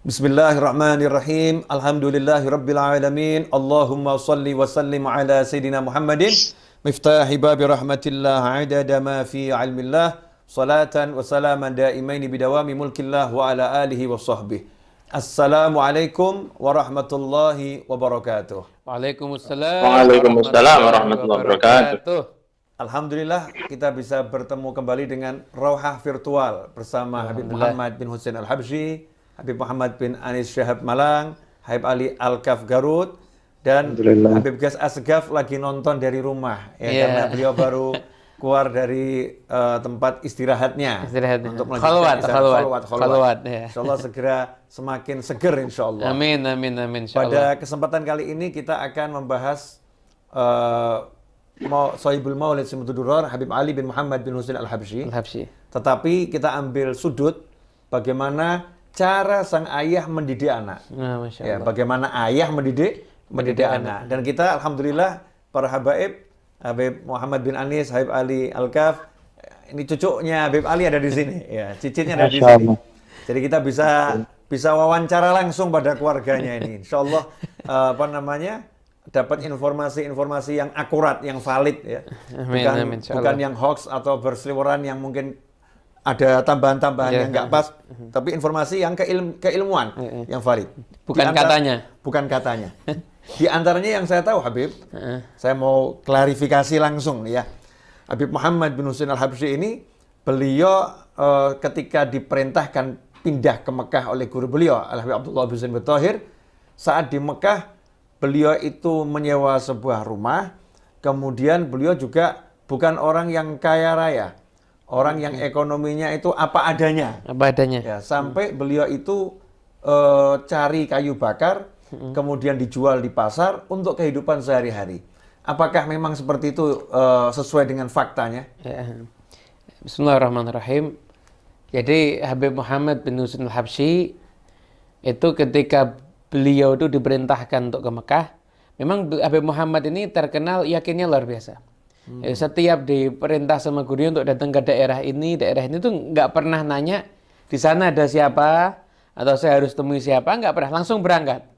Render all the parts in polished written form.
Bismillahirrahmanirrahim. Alhamdulillahirabbil alamin. Allahumma shalli wa sallim ala sayidina Muhammadin miftahi babi rahmatillah adada ma fi ilmillah salatan wa salaman daimaini bidawami mulkillah wa ala alihi wa sahbihi. Assalamualaikum warahmatullahi wabarakatuh. Waalaikumsalam Waalaikumsalam warahmatullahi wabarakatuh. Alhamdulillah kita bisa bertemu kembali dengan Rauhah Virtual bersama Habib Muhammad bin Husain Al-Habsyi, Habib Muhammad bin Anis Syahab Malang, Habib Ali Al-Kaf Garut, dan Habib Gas Asgaf lagi nonton dari rumah ya, karena beliau baru keluar dari tempat istirahatnya untuk melanjutkan khalwat. Insyaallah segera semakin seger insyaallah. Amin insyaallah. Pada kesempatan kali ini kita akan membahas Sohibul Maulid Simtud Durrar Habib Ali bin Muhammad bin Husain Al-Habsyi. Tetapi kita ambil sudut bagaimana cara sang ayah mendidik anak. Masya Allah. Ya, bagaimana ayah mendidik anak. Dan kita alhamdulillah para habaib, Habib Muhammad bin Anis, Habib Ali Al-Kaf, ini cucunya Habib Ali ada di sini, ya, cicitnya ada di sini. Jadi kita bisa wawancara langsung pada keluarganya ini. Insyaallah dapat informasi-informasi yang akurat, yang valid ya. Bukan yang hoax atau berseliweran yang mungkin ada tambahan-tambahan yang nggak pas, tapi informasi yang keilmuan, yang valid. Bukan katanya. Di antaranya yang saya tahu Habib, saya mau klarifikasi langsung ya. Habib Muhammad bin Husain Al-Habsyi ini, beliau ketika diperintahkan pindah ke Mekah oleh guru beliau, Al-Habib Abdullah bin Husain Batohir, saat di Mekah, beliau itu menyewa sebuah rumah, kemudian beliau juga bukan orang yang kaya raya. Orang yang ekonominya itu apa adanya. Ya, sampai beliau itu cari kayu bakar, kemudian dijual di pasar untuk kehidupan sehari-hari. Apakah memang seperti itu sesuai dengan faktanya? Ya. Bismillahirrahmanirrahim. Jadi Habib Muhammad bin Husain Al-Habsyi itu ketika beliau itu diperintahkan untuk ke Mekah, memang Habib Muhammad ini terkenal yakinnya luar biasa. Setiap diperintah sama gurunya untuk datang ke daerah ini tuh nggak pernah nanya di sana ada siapa atau saya harus temui siapa, nggak pernah, langsung berangkat.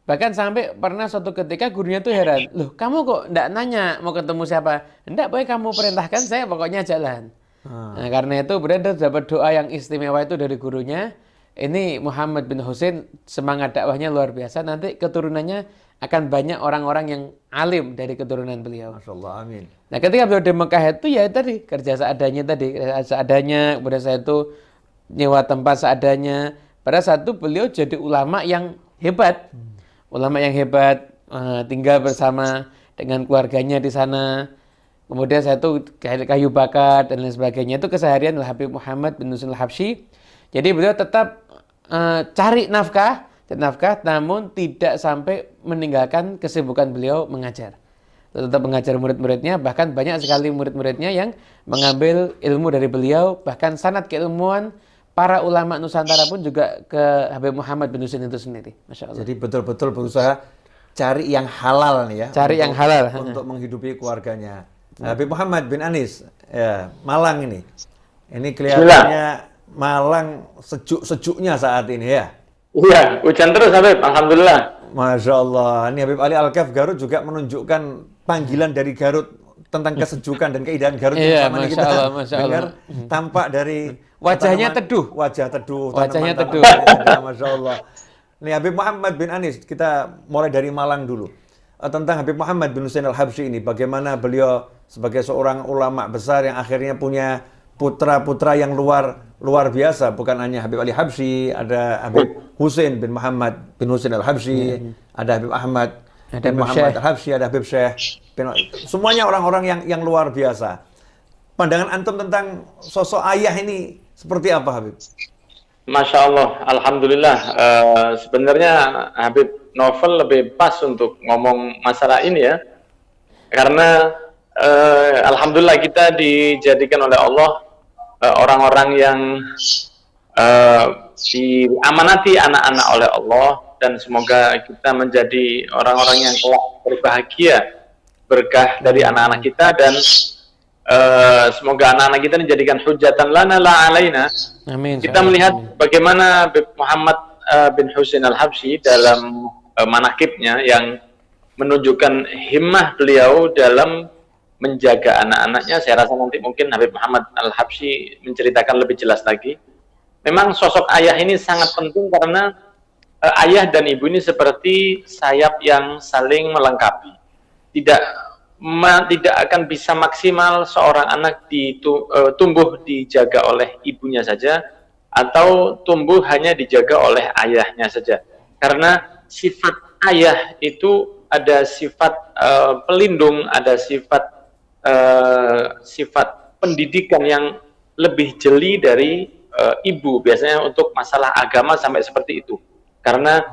Bahkan sampai pernah suatu ketika gurunya tuh heran, loh kamu kok nggak nanya mau ketemu siapa? Nggak, boleh kamu perintahkan saya pokoknya jalan. Nah, karena itu berada dapat doa yang istimewa itu dari gurunya. Ini Muhammad bin Husain semangat dakwahnya luar biasa. Nanti keturunannya akan banyak orang-orang yang alim dari keturunan beliau. Masya Allah, amin. Nah, ketika beliau di Mekah itu ya tadi kerja seadanya, kemudian saya itu nyewa tempat seadanya. Pada saat itu beliau jadi ulama yang hebat, tinggal bersama dengan keluarganya di sana. Kemudian saya itu kayu bakar dan lain sebagainya. Itu keseharian Habib Muhammad bin Husain Al-Habsyi. Jadi beliau tetap cari nafkah, namun tidak sampai meninggalkan kesibukan beliau mengajar. Tetap mengajar murid-muridnya, bahkan banyak sekali murid-muridnya yang mengambil ilmu dari beliau, bahkan sanad keilmuan para ulama Nusantara pun juga ke Habib Muhammad bin Husain itu sendiri. Masya Allah. Jadi betul-betul berusaha cari yang halal nih ya. Yang halal untuk menghidupi keluarganya. Habib Muhammad bin Anis, ya, Malang ini. Ini kelihatannya Malang sejuk-sejuknya saat ini ya. Iya, hujan terus Habib, alhamdulillah. Masya Allah, ini Habib Ali Al-Kaf Garut juga menunjukkan panggilan dari Garut tentang kesejukan dan keindahan Garut yang selama ini kita dengar tampak dari wajahnya teduh. Wajahnya teduh. Masya Allah. Ini Habib Muhammad bin Anis, kita mulai dari Malang dulu. Tentang Habib Muhammad bin Husain Al-Habsyi ini, bagaimana beliau sebagai seorang ulama besar yang akhirnya punya putra-putra yang luar biasa, bukan hanya Habib Ali Habsyi, ada Habib Husain bin Muhammad bin Husain Al-Habsyi, ada Habib Ahmad bin Muhammad Al-Habsyi, ada Habib Syekh semuanya orang-orang yang luar biasa. Pandangan antum tentang sosok ayah ini seperti apa, Habib? Masya Allah, alhamdulillah. Sebenarnya Habib Novel lebih pas untuk ngomong masalah ini ya, karena alhamdulillah kita dijadikan oleh Allah orang-orang yang diamanati anak-anak oleh Allah, dan semoga kita menjadi orang-orang yang kelak berbahagia berkah dari anak-anak kita, dan semoga anak-anak kita dijadikan hujatan lana la alaina. Amin. Kita melihat bagaimana Muhammad bin Husain Al-Habsyi dalam manaqibnya yang menunjukkan himmah beliau dalam menjaga anak-anaknya. Saya rasa nanti mungkin Habib Muhammad Al-Habsyi menceritakan lebih jelas lagi. Memang sosok ayah ini sangat penting karena ayah dan ibu ini seperti sayap yang saling melengkapi. Tidak akan bisa maksimal seorang anak tumbuh dijaga oleh ibunya saja atau tumbuh hanya dijaga oleh ayahnya saja. Karena sifat ayah itu ada sifat pelindung, ada sifat pendidikan yang lebih jeli dari ibu. Biasanya untuk masalah agama sampai seperti itu. Karena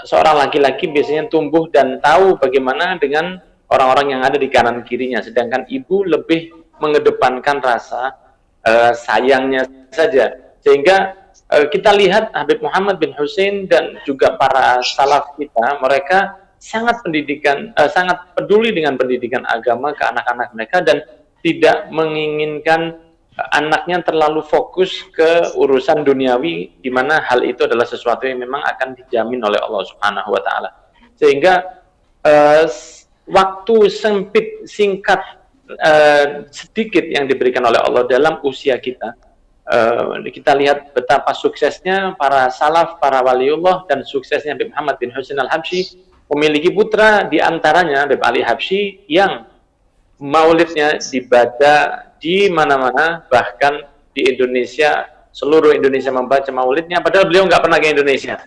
seorang laki-laki biasanya tumbuh dan tahu bagaimana dengan orang-orang yang ada di kanan kirinya, sedangkan ibu lebih mengedepankan rasa sayangnya saja. Sehingga kita lihat Habib Muhammad bin Husain dan juga para salaf kita, mereka sangat peduli dengan pendidikan agama ke anak-anak mereka dan tidak menginginkan anaknya terlalu fokus ke urusan duniawi, di mana hal itu adalah sesuatu yang memang akan dijamin oleh Allah Subhanahu wa taala. Sehingga waktu singkat sedikit yang diberikan oleh Allah dalam usia kita, kita lihat betapa suksesnya para salaf, para waliullah, dan suksesnya Habib Muhammad bin Husain Al-Habsyi, memiliki putra di antaranya Habib Ali Habsyi yang maulidnya dibaca di mana-mana, bahkan di Indonesia, seluruh Indonesia membaca maulidnya, padahal beliau nggak pernah ke Indonesia.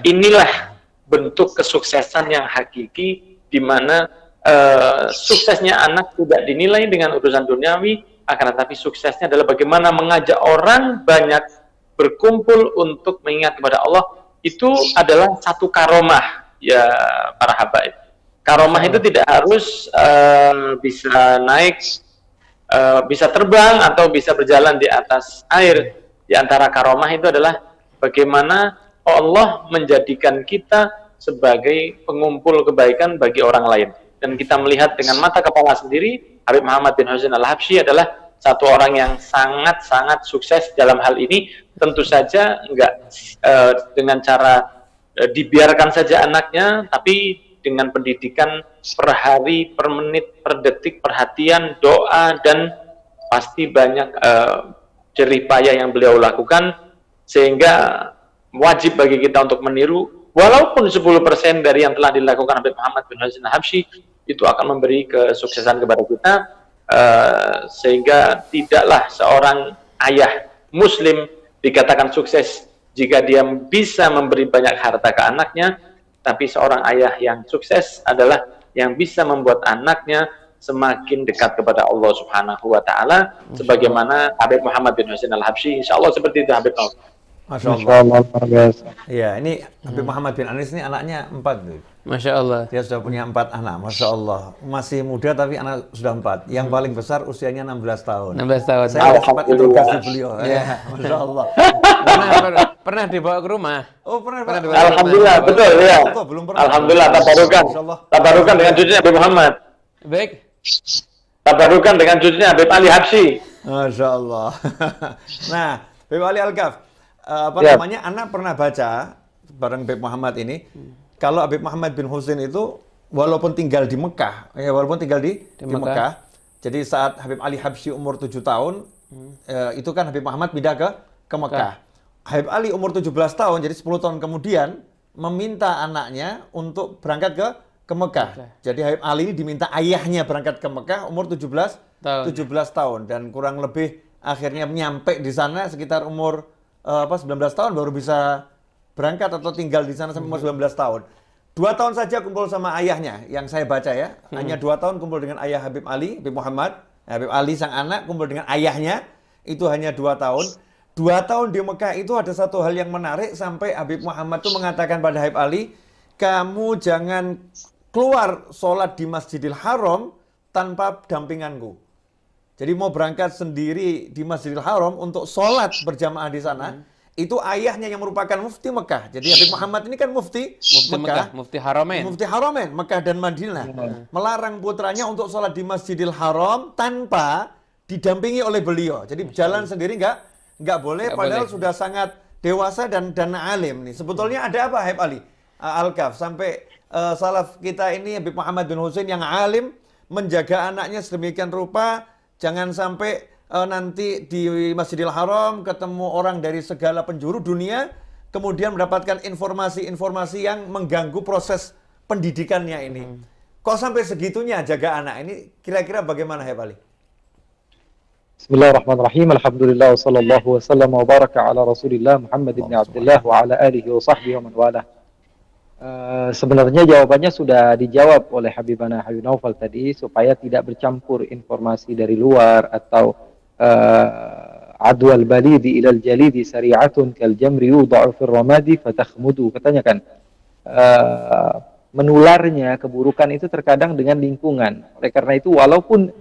Inilah bentuk kesuksesan yang hakiki, di mana suksesnya anak tidak dinilai dengan urusan duniawi, akan tetapi suksesnya adalah bagaimana mengajak orang banyak berkumpul untuk mengingat kepada Allah. Itu adalah satu karomah, ya para habaib. Karomah itu tidak harus bisa naik, bisa terbang, atau bisa berjalan di atas air. Di antara karomah itu adalah bagaimana Allah menjadikan kita sebagai pengumpul kebaikan bagi orang lain. Dan kita melihat dengan mata kepala sendiri, Habib Muhammad bin Husain Al-Habsyi adalah satu orang yang sangat-sangat sukses dalam hal ini. Tentu saja enggak dengan cara dibiarkan saja anaknya, tapi dengan pendidikan per hari, per menit, per detik, perhatian, doa, dan pasti banyak jerih payah yang beliau lakukan, sehingga wajib bagi kita untuk meniru. Walaupun 10% dari yang telah dilakukan Habib Muhammad bin Husain Al-Habsyi itu akan memberi kesuksesan kepada kita, sehingga tidaklah seorang ayah muslim dikatakan sukses jika dia bisa memberi banyak harta ke anaknya, tapi seorang ayah yang sukses adalah yang bisa membuat anaknya semakin dekat kepada Allah Subhanahu wa taala, sebagaimana Habib Muhammad bin Husain Al-Habsyi. Insyaallah seperti itu Habib. Masya Allah. Iya, ini Habib Muhammad bin Anis ini anaknya 4. Masya Allah. Dia sudah punya 4 anak, Masya Allah. Masih muda tapi anak sudah 4. Yang paling besar usianya 16 tahun. 16 tahun. Saya sempat interogasi beliau. Ya, Masya Allah. Pernah dibawa ke rumah? Oh, pernah dibawa. Alhamdulillah, betul ya. Belum pernah. Alhamdulillah, tabarukan dengan cucunya Habib Muhammad. Baik. Tabarukan dengan cucunya Habib Ali Habsyi. Masya Allah. Nah, Habib Ali Al-Kaf, namanya, anak pernah baca bareng Habib Muhammad ini, kalau Habib Muhammad bin Husain itu walaupun tinggal di Mekah, di Mekah, jadi saat Habib Ali Habsyi umur 7 tahun, itu kan Habib Muhammad pindah ke Mekah. Habib Ali umur 17 tahun, jadi 10 tahun kemudian meminta anaknya untuk berangkat ke Mekah. Jadi Habib Ali ini diminta ayahnya berangkat ke Mekah umur 17 tahun, dan kurang lebih akhirnya nyampe di sana sekitar umur 19 tahun baru bisa berangkat atau tinggal di sana sampai umur 19 tahun. 2 tahun saja kumpul sama ayahnya, yang saya baca ya. Hanya 2 tahun kumpul dengan ayah Habib Ali, Habib Muhammad. Habib Ali sang anak kumpul dengan ayahnya, itu hanya 2 tahun. 2 tahun di Mekah itu ada satu hal yang menarik, sampai Habib Muhammad itu mengatakan pada Habib Ali, kamu jangan keluar sholat di Masjidil Haram tanpa dampinganku. Jadi mau berangkat sendiri di Masjidil Haram untuk sholat berjamaah di sana, itu ayahnya yang merupakan mufti Mekah. Jadi Habib Muhammad ini kan mufti Mekah, mufti Haramain. Mufti Haramain, Mekah dan Madinah. Melarang putranya untuk sholat di Masjidil Haram tanpa didampingi oleh beliau. Jadi jalan sendiri nggak boleh, padahal sudah sangat dewasa dan alim nih. Sebetulnya ada apa Habib Ali Al-Kaf sampai salaf kita ini Habib Muhammad bin Husain yang alim menjaga anaknya sedemikian rupa, jangan sampai nanti di Masjidil Haram ketemu orang dari segala penjuru dunia, kemudian mendapatkan informasi-informasi yang mengganggu proses pendidikannya ini. Kok sampai segitunya jaga anak ini, kira-kira bagaimana Habib Ali? Bismillahirrahmanirrahim. Alhamdulillah wassallallahu wasallam wa baraka ala Rasulillah Muhammad ibn Abdullah wa ala alihi wa sahbihi wa man wala. Sebenarnya jawabannya sudah dijawab oleh Habibana Habib Naufal tadi, supaya tidak bercampur informasi dari luar atau adwal balidi ilal jalidi sari'atun kal jamri yudha'u fir ramadi fatakhmudu. Katanya kan menularnya keburukan itu terkadang dengan lingkungan. Oleh karena itu walaupun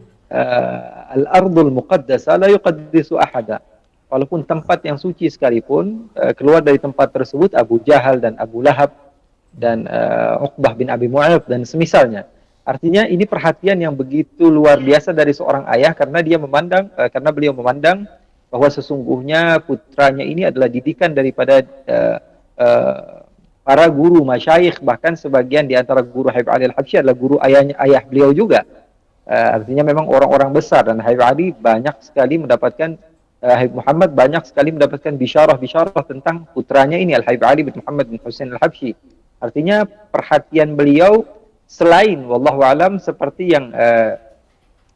al-ardul muqaddasa la yuqaddisu ahada, walaupun tempat yang suci sekalipun, keluar dari tempat tersebut Abu Jahal dan Abu Lahab dan Uqbah bin Abi Mu'ayth dan semisalnya. Artinya ini perhatian yang begitu luar biasa dari seorang ayah, karena dia memandang, karena beliau memandang bahwa sesungguhnya putranya ini adalah didikan daripada para guru masyayikh, bahkan sebagian di antara guru Habib Ali Al-Habsyi adalah guru ayah beliau juga. Artinya memang orang-orang besar, dan Habib Ali banyak sekali mendapatkan, Habib Muhammad banyak sekali mendapatkan bisyarah-bisyarah tentang putranya ini Al-Habib Ali bin Muhammad bin Husain Al-Habsyi. Artinya perhatian beliau selain wallahu alam seperti yang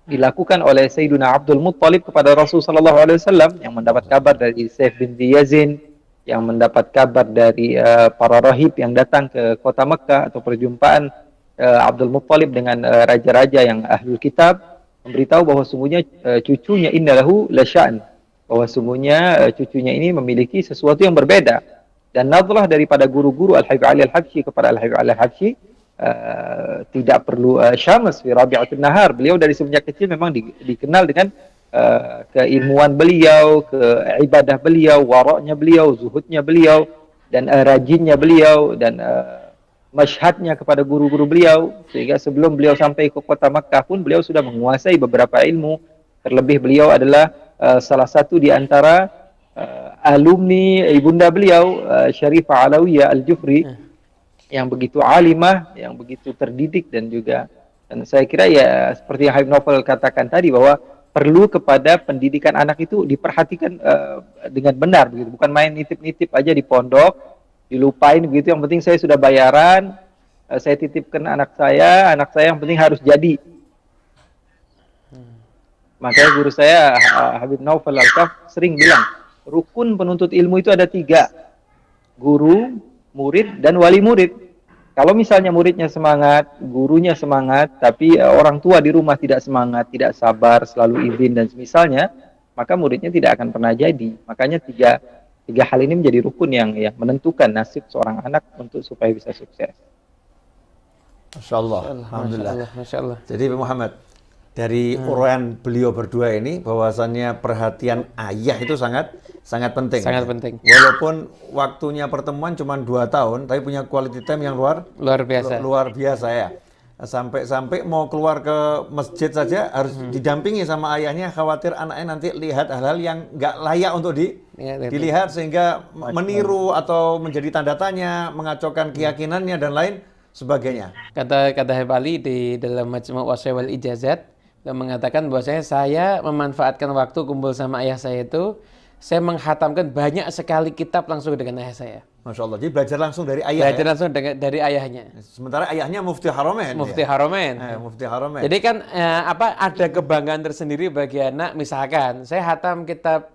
dilakukan oleh Sayyiduna Abdul Muttalib kepada Rasulullah sallallahu alaihi wasallam, yang mendapat kabar dari Saif bin Yazin, yang mendapat kabar dari para rahib yang datang ke kota Mekah, atau perjumpaan Abdul Muttalib dengan raja-raja yang ahlul kitab, memberitahu bahwa sungguhnya cucunya innalahu lasya'an, bahwa sungguhnya cucunya ini memiliki sesuatu yang berbeda. Dan nadhlah daripada guru-guru Al-Habib Ali Al-Habsyi kepada Al-Habib Ali Al-Habsyi tidak perlu syamas fi rabi'atin nahar. Beliau dari semenjak kecil memang dikenal dengan keilmuan beliau, keibadah beliau, waraknya beliau, zuhudnya beliau, dan rajinnya beliau, dan masyhadnya kepada guru-guru beliau, sehingga sebelum beliau sampai ke kota Makkah pun beliau sudah menguasai beberapa ilmu. Terlebih beliau adalah salah satu di antara alumni ibunda beliau, Syarifah Alawiyah Al-Jufri, yang begitu alimah, yang begitu terdidik, dan saya kira ya seperti yang Habib Naufal katakan tadi, bahwa perlu kepada pendidikan anak itu diperhatikan dengan benar begitu, bukan main nitip-nitip aja di pondok, dilupain begitu. Yang penting saya sudah bayaran, saya titipkan anak saya yang penting harus jadi. Makanya guru saya Habib Naufal Al-Kaf sering bilang, rukun penuntut ilmu itu ada 3, guru, murid, dan wali murid. Kalau misalnya muridnya semangat, gurunya semangat, tapi orang tua di rumah tidak semangat, tidak sabar, selalu izin dan semisalnya, maka muridnya tidak akan pernah jadi. Makanya tiga hal ini menjadi rukun yang menentukan nasib seorang anak untuk supaya bisa sukses. Masya Allah, alhamdulillah. Masya Allah. Jadi Pak Muhammad, dari uraian beliau berdua ini, bahwasannya perhatian ayah itu sangat penting. Sangat penting. Walaupun waktunya pertemuan cuma 2 tahun, tapi punya quality time yang luar biasa. Luar biasa ya. Sampai mau keluar ke masjid saja harus didampingi sama ayahnya, khawatir anaknya nanti lihat hal-hal yang nggak layak untuk dilihat, sehingga meniru atau menjadi tanda tanya, mengacaukan keyakinannya dan lain sebagainya. Kata Habib Ali di dalam Majmu' Wasaya wal Ijazat, dia mengatakan bahwa saya memanfaatkan waktu kumpul sama ayah saya itu, saya menghatamkan banyak sekali kitab langsung dengan ayah saya. Masya Allah, jadi belajar langsung dari ayah. Belajar langsung dari ayahnya. Sementara ayahnya Mufti Haramain. Mufti Haramain. Mufti Haramain. Jadi kan ada kebanggaan tersendiri bagi anak. Misalkan saya hatam kitab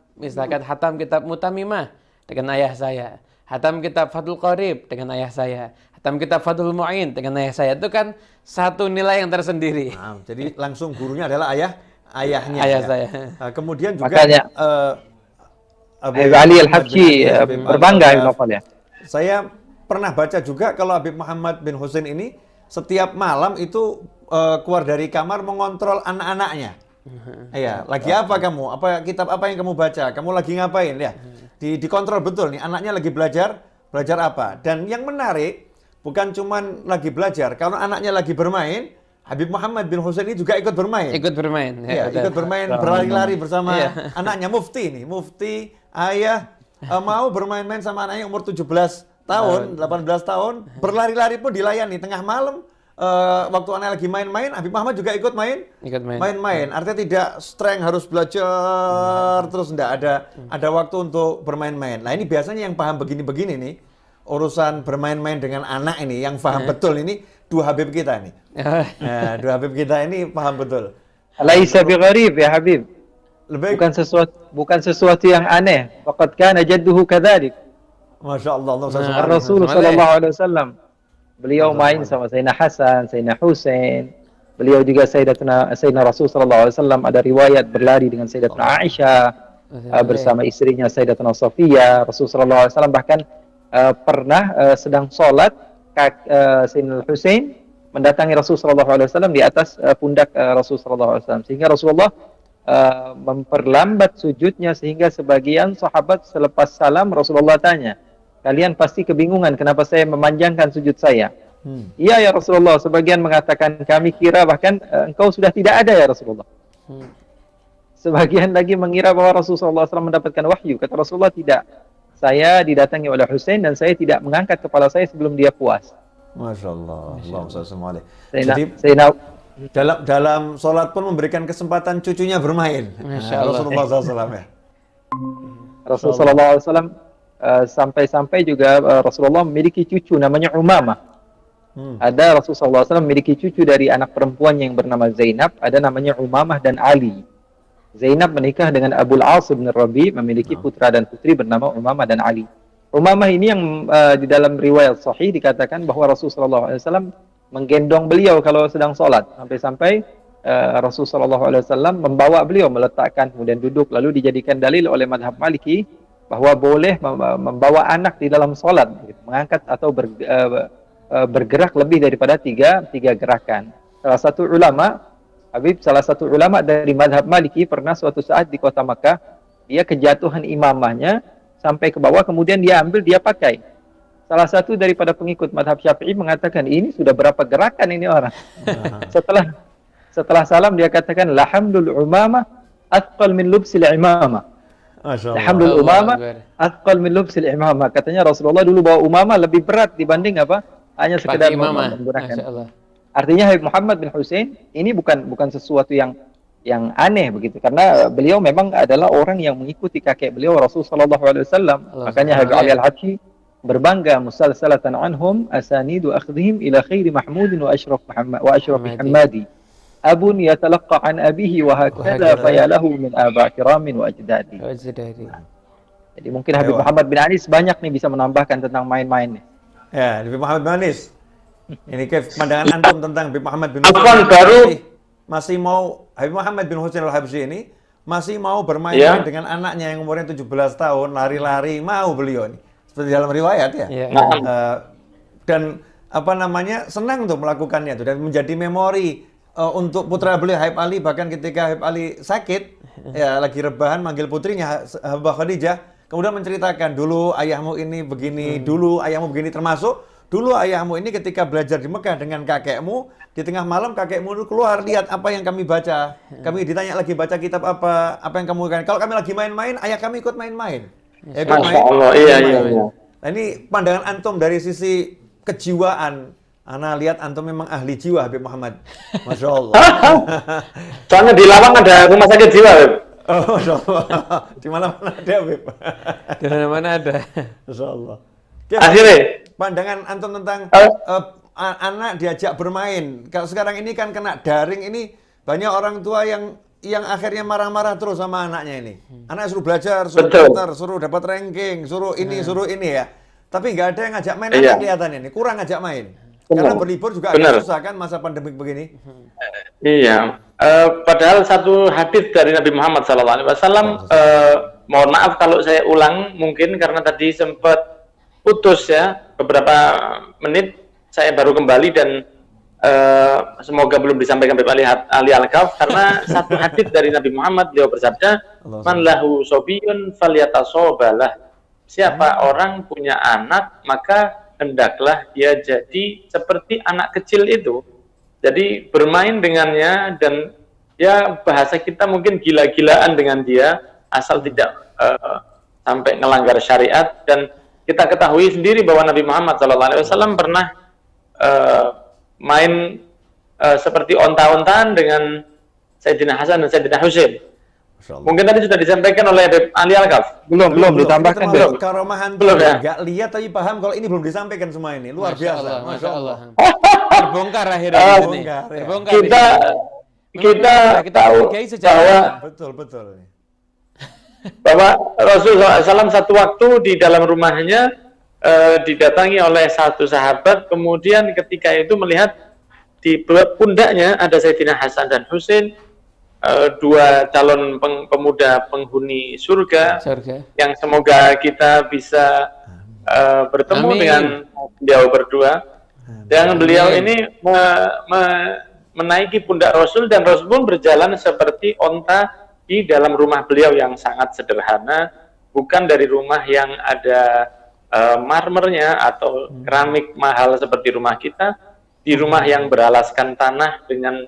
Mutamimah dengan ayah saya, hatam kitab Fathul Qorib dengan ayah saya, hatam kitab Fathul Mu'in dengan ayah saya. Itu kan satu nilai yang tersendiri. Nah, jadi langsung gurunya adalah ayahnya. Ayah saya. Nah, kemudian juga makanya Habib Ali Al-Habsyi berbangga Habib Naufal ya. Saya pernah baca juga kalau Habib Muhammad bin Husain ini setiap malam itu keluar dari kamar mengontrol anak-anaknya. Iya, lagi apa kamu? Kitab apa yang kamu baca? Kamu lagi ngapain ya? Dikontrol betul nih, anaknya lagi belajar apa. Dan yang menarik, bukan cuman lagi belajar, kalau anaknya lagi bermain, Habib Muhammad bin Husain ini juga ikut bermain. Ikut bermain. Ya, ikut bermain, berlari-lari bersama anaknya Mufti, ayah mau bermain-main sama anaknya umur 17 tahun, 18 tahun, berlari-lari pun dilayani tengah malam. Waktu anak lagi main-main, Habib Muhammad juga ikut main. Ikut main. Main-main. Artinya tidak streng harus belajar terus enggak ada waktu untuk bermain-main. Nah, ini biasanya yang paham begini-begini nih, urusan bermain-main dengan anak ini, yang paham betul ini dua Habib kita nih. Nah, dua Habib kita ini paham betul. Laisa bigharib ya Habib. Lebih Bukan sesuatu yang aneh. Faqad kana jadduhu kadzalik. Masya Allah, Rasul sallallahu alaihi wasallam. Beliau main sama Sayyidina Hasan, Sayyidina Husain. Beliau juga Sayyidina Rasul sallallahu alaihi wasallam ada riwayat berlari dengan Sayyidatuna Aisyah bersama istrinya Sayyidatuna Safiyah. Rasul sallallahu alaihi wasallam bahkan pernah sedang sholat Sayyidina Husain mendatangi Rasul sallallahu alaihi wasallam di atas pundak Rasul sallallahu alaihi wasallam, sehingga Rasulullah memperlambat sujudnya, sehingga sebagian sahabat selepas salam Rasulullah tanya, kalian pasti kebingungan kenapa saya memanjangkan sujud saya. Iya ya Rasulullah, sebagian mengatakan kami kira bahkan engkau sudah tidak ada ya Rasulullah. Sebagian lagi mengira bahwa Rasulullah SAW mendapatkan wahyu. Kata Rasulullah, tidak, saya didatangi oleh Husain dan saya tidak mengangkat kepala saya sebelum dia puas. Masya Allah. Allahumma sholli. Jadi dalam sholat pun memberikan kesempatan cucunya bermain. Masya Allah. Rasulullah SAW ya. Rasulullah SAW sampai-sampai juga Rasulullah memiliki cucu namanya Umamah. Ada Rasulullah SAW memiliki cucu dari anak perempuannya yang bernama Zainab, ada namanya Umamah dan Ali. Zainab menikah dengan Abul As bin Rabi, memiliki putra dan putri bernama Umamah dan Ali. Umamah ini yang di dalam riwayat sahih dikatakan bahwa Rasulullah SAW menggendong beliau kalau sedang sholat, sampai-sampai Rasulullah SAW membawa beliau, meletakkan kemudian duduk, lalu dijadikan dalil oleh madhab Maliki bahwa boleh membawa anak di dalam sholat, mengangkat atau bergerak lebih daripada tiga gerakan. Salah satu ulama dari madhab Maliki pernah suatu saat di kota Makkah, dia kejatuhan imamahnya sampai ke bawah, kemudian dia ambil, dia pakai. Salah satu daripada pengikut madhab Syafi'i mengatakan, ini sudah berapa gerakan ini orang. Setelah salam dia katakan, lahamdul umamah athqal min lubsil imamah. Lahamdul umamah athqal min lubsil imamah. Katanya Rasulullah dulu bawa umamah lebih berat dibanding apa? Hanya sekedar menggunakan. Artinya Habib Muhammad bin Husain ini bukan sesuatu yang aneh begitu, karena beliau memang adalah orang yang mengikuti kakek beliau Rasul sallallahu alaihi wasallam. Makanya Habib Ali Al-Habsyi berbangga, musalsalatan anhum asanidu akhdhihim ila khairi mahmudin wa ashraf Muhammadi abun yatalaqqa an abihi wa hakadha fayalahu min aba kiramin wa ajdadi. Jadi mungkin Habib Muhammad bin Anis banyak nih bisa menambahkan tentang main-main nih. Ya, Habib Muhammad bin Anis. Ini pandangan antum tentang Habib Muhammad bin Husain. Masih mau Habib Muhammad bin Husain Al-Habsyi ini masih mau bermain dengan anaknya yang umurnya 17 tahun, lari-lari, mau beliau ini. Seperti dalam riwayat ya. Dan apa namanya, senang untuk melakukannya itu dan menjadi memori untuk putra beliau Habib Ali. Bahkan ketika Habib Ali sakit, ya lagi rebahan manggil putrinya Habibah Khadijah, kemudian menceritakan, dulu ayahmu ini begini, dulu ayahmu begini, termasuk dulu ayahmu ini ketika belajar di Mekah dengan kakekmu, di tengah malam kakekmu itu keluar, lihat apa yang kami baca. Kami ditanya lagi, baca kitab apa yang kamu kan. Kalau kami lagi main-main, ayah kami ikut main-main. Masya Allah, iya. Nah, ini pandangan antum dari sisi kejiwaan. Ana lihat antum memang ahli jiwa Habib Muhammad. Masya Allah. Soalnya di Lawang ada rumah sakit jiwa, Habib. Oh, Masya Allah. Di mana-mana ada, Habib. Di mana-mana ada. Masya Allah. Akhirnya pandangan antum tentang anak diajak bermain. Kalau sekarang ini kan kena daring ini, banyak orang tua yang akhirnya marah-marah terus sama anaknya ini. Anaknya suruh belajar, suruh pintar, suruh dapat ranking, suruh ini ya. Tapi nggak ada yang ngajak main, anak kelihatannya ini kurang ngajak main. Karena berlibur juga agak susah kan masa pandemik begini. Iya. Padahal satu hadis dari Nabi Muhammad SAW, mohon maaf kalau saya ulang mungkin karena tadi sempat putus ya beberapa menit, saya baru kembali dan semoga belum disampaikan Habib Ali Al-Kaf, karena satu hadis dari Nabi Muhammad, beliau bersabda, man lahu sobiyun falyatasobalah, siapa orang punya anak maka hendaklah dia jadi seperti anak kecil itu, jadi bermain dengannya, dan ya bahasa kita mungkin gila-gilaan dengan dia, asal tidak sampai melanggar syariat. Dan kita ketahui sendiri bahwa Nabi Muhammad SAW pernah main seperti onta-ontaan dengan Sayyidina Hasan dan Sayyidina Husain. Mungkin tadi sudah disampaikan oleh Habib Ali Al-Kaf. Belum ditambahkan. Belum. Karomahan Belum ya? Nggak lihat tapi paham kalau ini belum disampaikan semua ini. Luar biasa. Masya Allah. Terbongkar akhirnya di sini. Terbongkar, ya. Terbongkar di Kita sini. kita Kita tahu menghargai sejarah. bahwa Betul. Rasulullah SAW satu waktu di dalam rumahnya didatangi oleh satu sahabat, kemudian ketika itu melihat di pundaknya ada Sayyidina Hasan dan Husain, dua calon pemuda penghuni surga, yang semoga kita bisa bertemu Amin. dengan beliau berdua. Dan beliau ini menaiki pundak Rasul, dan Rasul pun berjalan seperti onta di dalam rumah beliau yang sangat sederhana, bukan dari rumah yang ada marmernya atau keramik mahal seperti rumah kita, di rumah yang beralaskan tanah dengan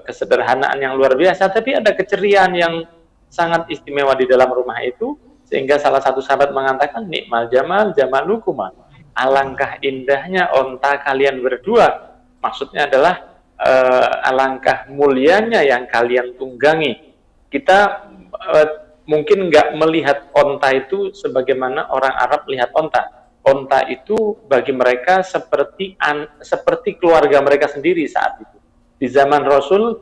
kesederhanaan yang luar biasa, tapi ada keceriaan yang sangat istimewa di dalam rumah itu, sehingga salah satu sahabat mengatakan, nikmal jamal jamalukuma, alangkah indahnya onta kalian berdua. Maksudnya adalah alangkah mulianya yang kalian tunggangi. Kita mungkin nggak melihat onta itu sebagaimana orang Arab melihat onta. Onta itu bagi mereka seperti keluarga mereka sendiri saat itu. Di zaman Rasul,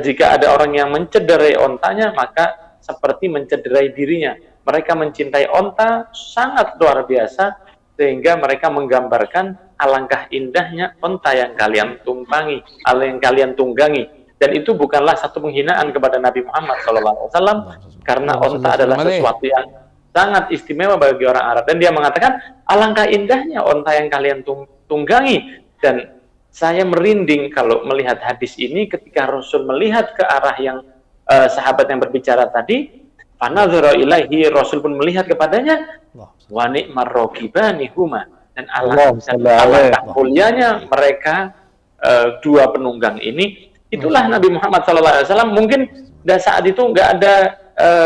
jika ada orang yang mencederai ontanya, maka seperti mencederai dirinya. Mereka mencintai onta sangat luar biasa, sehingga mereka menggambarkan alangkah indahnya onta yang kalian tumpangi, yang kalian tunggangi. Dan itu bukanlah satu penghinaan kepada Nabi Muhammad SAW, karena onta adalah sesuatu yang sangat istimewa bagi orang Arab. Dan dia mengatakan, alangkah indahnya onta yang kalian tunggangi. Dan saya merinding kalau melihat hadis ini ketika Rasul melihat ke arah yang sahabat yang berbicara tadi. Fanadhara ilaihi, Rasul pun melihat kepadanya, wa ni'mar raqibani huma, dan alangkah mulianya mereka dua penunggang ini. Itulah Nabi Muhammad SAW. Mungkin saat itu nggak ada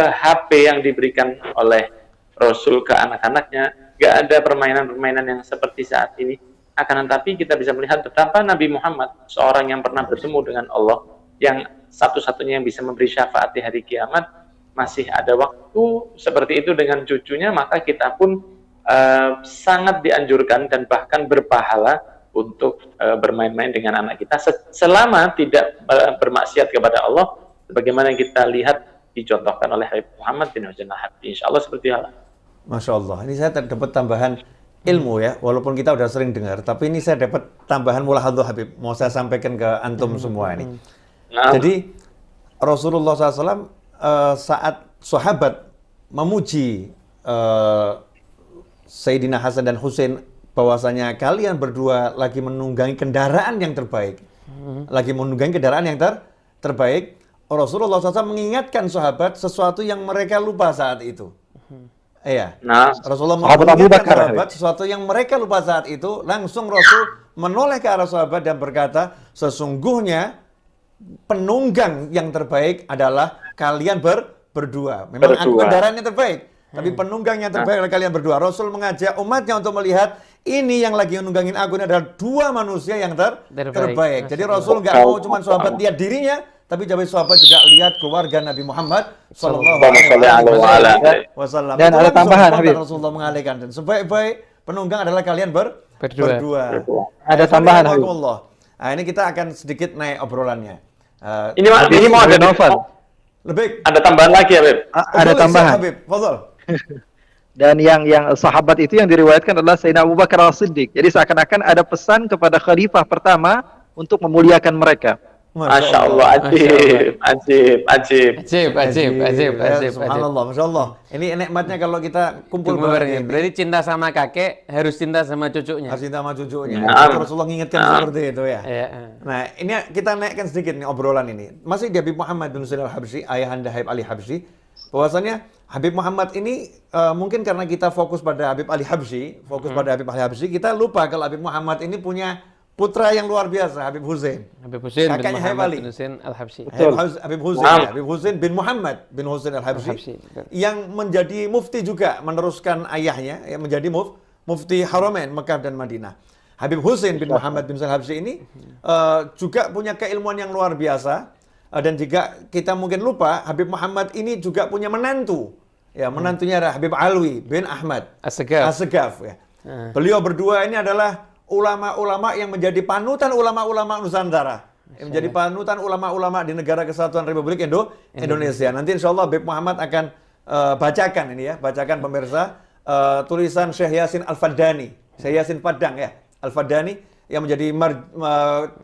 HP yang diberikan oleh Rasul ke anak-anaknya, nggak ada permainan-permainan yang seperti saat ini. Akan tetapi kita bisa melihat betapa Nabi Muhammad, seorang yang pernah bertemu dengan Allah, yang satu-satunya yang bisa memberi syafaat di hari kiamat, masih ada waktu seperti itu dengan cucunya, maka kita pun sangat dianjurkan dan bahkan berpahala untuk bermain-main dengan anak kita selama tidak bermaksiat kepada Allah, sebagaimana kita lihat dicontohkan oleh Habib Muhammad bin Husain Al-Habsyi. Insya Allah seperti itu. Masya Allah, ini saya dapat tambahan ilmu ya, walaupun kita udah sering dengar, tapi ini saya dapat tambahan mulahadhah Habib, mau saya sampaikan ke antum semua ini. Jadi Rasulullah SAW saat sahabat memuji Sayyidina Hasan dan Husain, bahwasanya kalian berdua lagi menunggangi kendaraan yang terbaik, terbaik, Rasulullah SAW mengingatkan sahabat sesuatu yang mereka lupa saat itu. Iya. Rasulullah mengingatkan sahabat sesuatu yang mereka lupa saat itu. Langsung Rasul menoleh ke arah sahabat dan berkata, sesungguhnya penunggang yang terbaik adalah kalian berdua. Memang aku kendaraan yang terbaik, tapi penunggang yang terbaik adalah kalian berdua. Rasul mengajak umatnya untuk melihat, ini yang lagi menunggangin aku ini adalah dua manusia yang terbaik. Jadi Rasul nggak mau cuma sahabat lihat dirinya, tapi jadi sahabat juga lihat keluarga Nabi Muhammad Sallallahu Alaihi Wasallam. Dan ada tambahan, Habib. Rasulullah mengalihkan, dan sebaik-baik penunggang adalah kalian berdua. Ada tambahan, Habib. Nah, ini kita akan sedikit naik obrolannya. Ini mau ada Novel. Lebih. Ada tambahan lagi ya, Habib? Ada tambahan. Habib, fadhol. Dan yang sahabat itu yang diriwayatkan adalah Sayyidina Abu Bakar As-Siddiq. Jadi seakan-akan ada pesan kepada khalifah pertama untuk memuliakan mereka. Masya Allah, ajib. Subhanallah, Masya Allah. Ini nikmatnya kalau kita kumpul bareng. Berarti cinta sama kakek harus cinta sama cucunya. Harus cinta sama cucunya. Rasulullah mengingatkan seperti itu ya. Nah, ini kita naikkan sedikit nih obrolan ini. Masih di Habib Muhammad bin Husain Al-Habsyi, ayahanda Habib Ali Habsyi. Bahwasanya Habib Muhammad ini mungkin karena kita fokus pada Habib Ali Habsyi, kita lupa kalau Habib Muhammad ini punya putra yang luar biasa, Habib Hussein. Habib Hussein bin Kakaknya Habib Muhammad Ali. bin Husain Al-Habsyi. Habib Hussein, ya. Habib Hussein bin Muhammad bin Hussein Al-Habsyi, Al-Habsyi betul. yang menjadi mufti juga, meneruskan ayahnya yang menjadi mufti Haramain Mekah dan Madinah. Habib Hussein bin Muhammad bin Hussein Al-Habsyi ini juga punya keilmuan yang luar biasa. Dan juga kita mungkin lupa, Habib Muhammad ini juga punya menantu. Ya, menantunya adalah Habib Alwi bin Ahmad As-Segaf, ya. Beliau berdua ini adalah ulama-ulama yang menjadi panutan ulama-ulama Nusantara. Yang menjadi panutan ulama-ulama di Negara Kesatuan Republik Indonesia. Nanti insya Allah Habib Muhammad akan bacakan ini ya, bacakan pemirsa tulisan Syekh Yasin Al-Faddani, Syekh Yasin Padang ya, Al-Faddani yang menjadi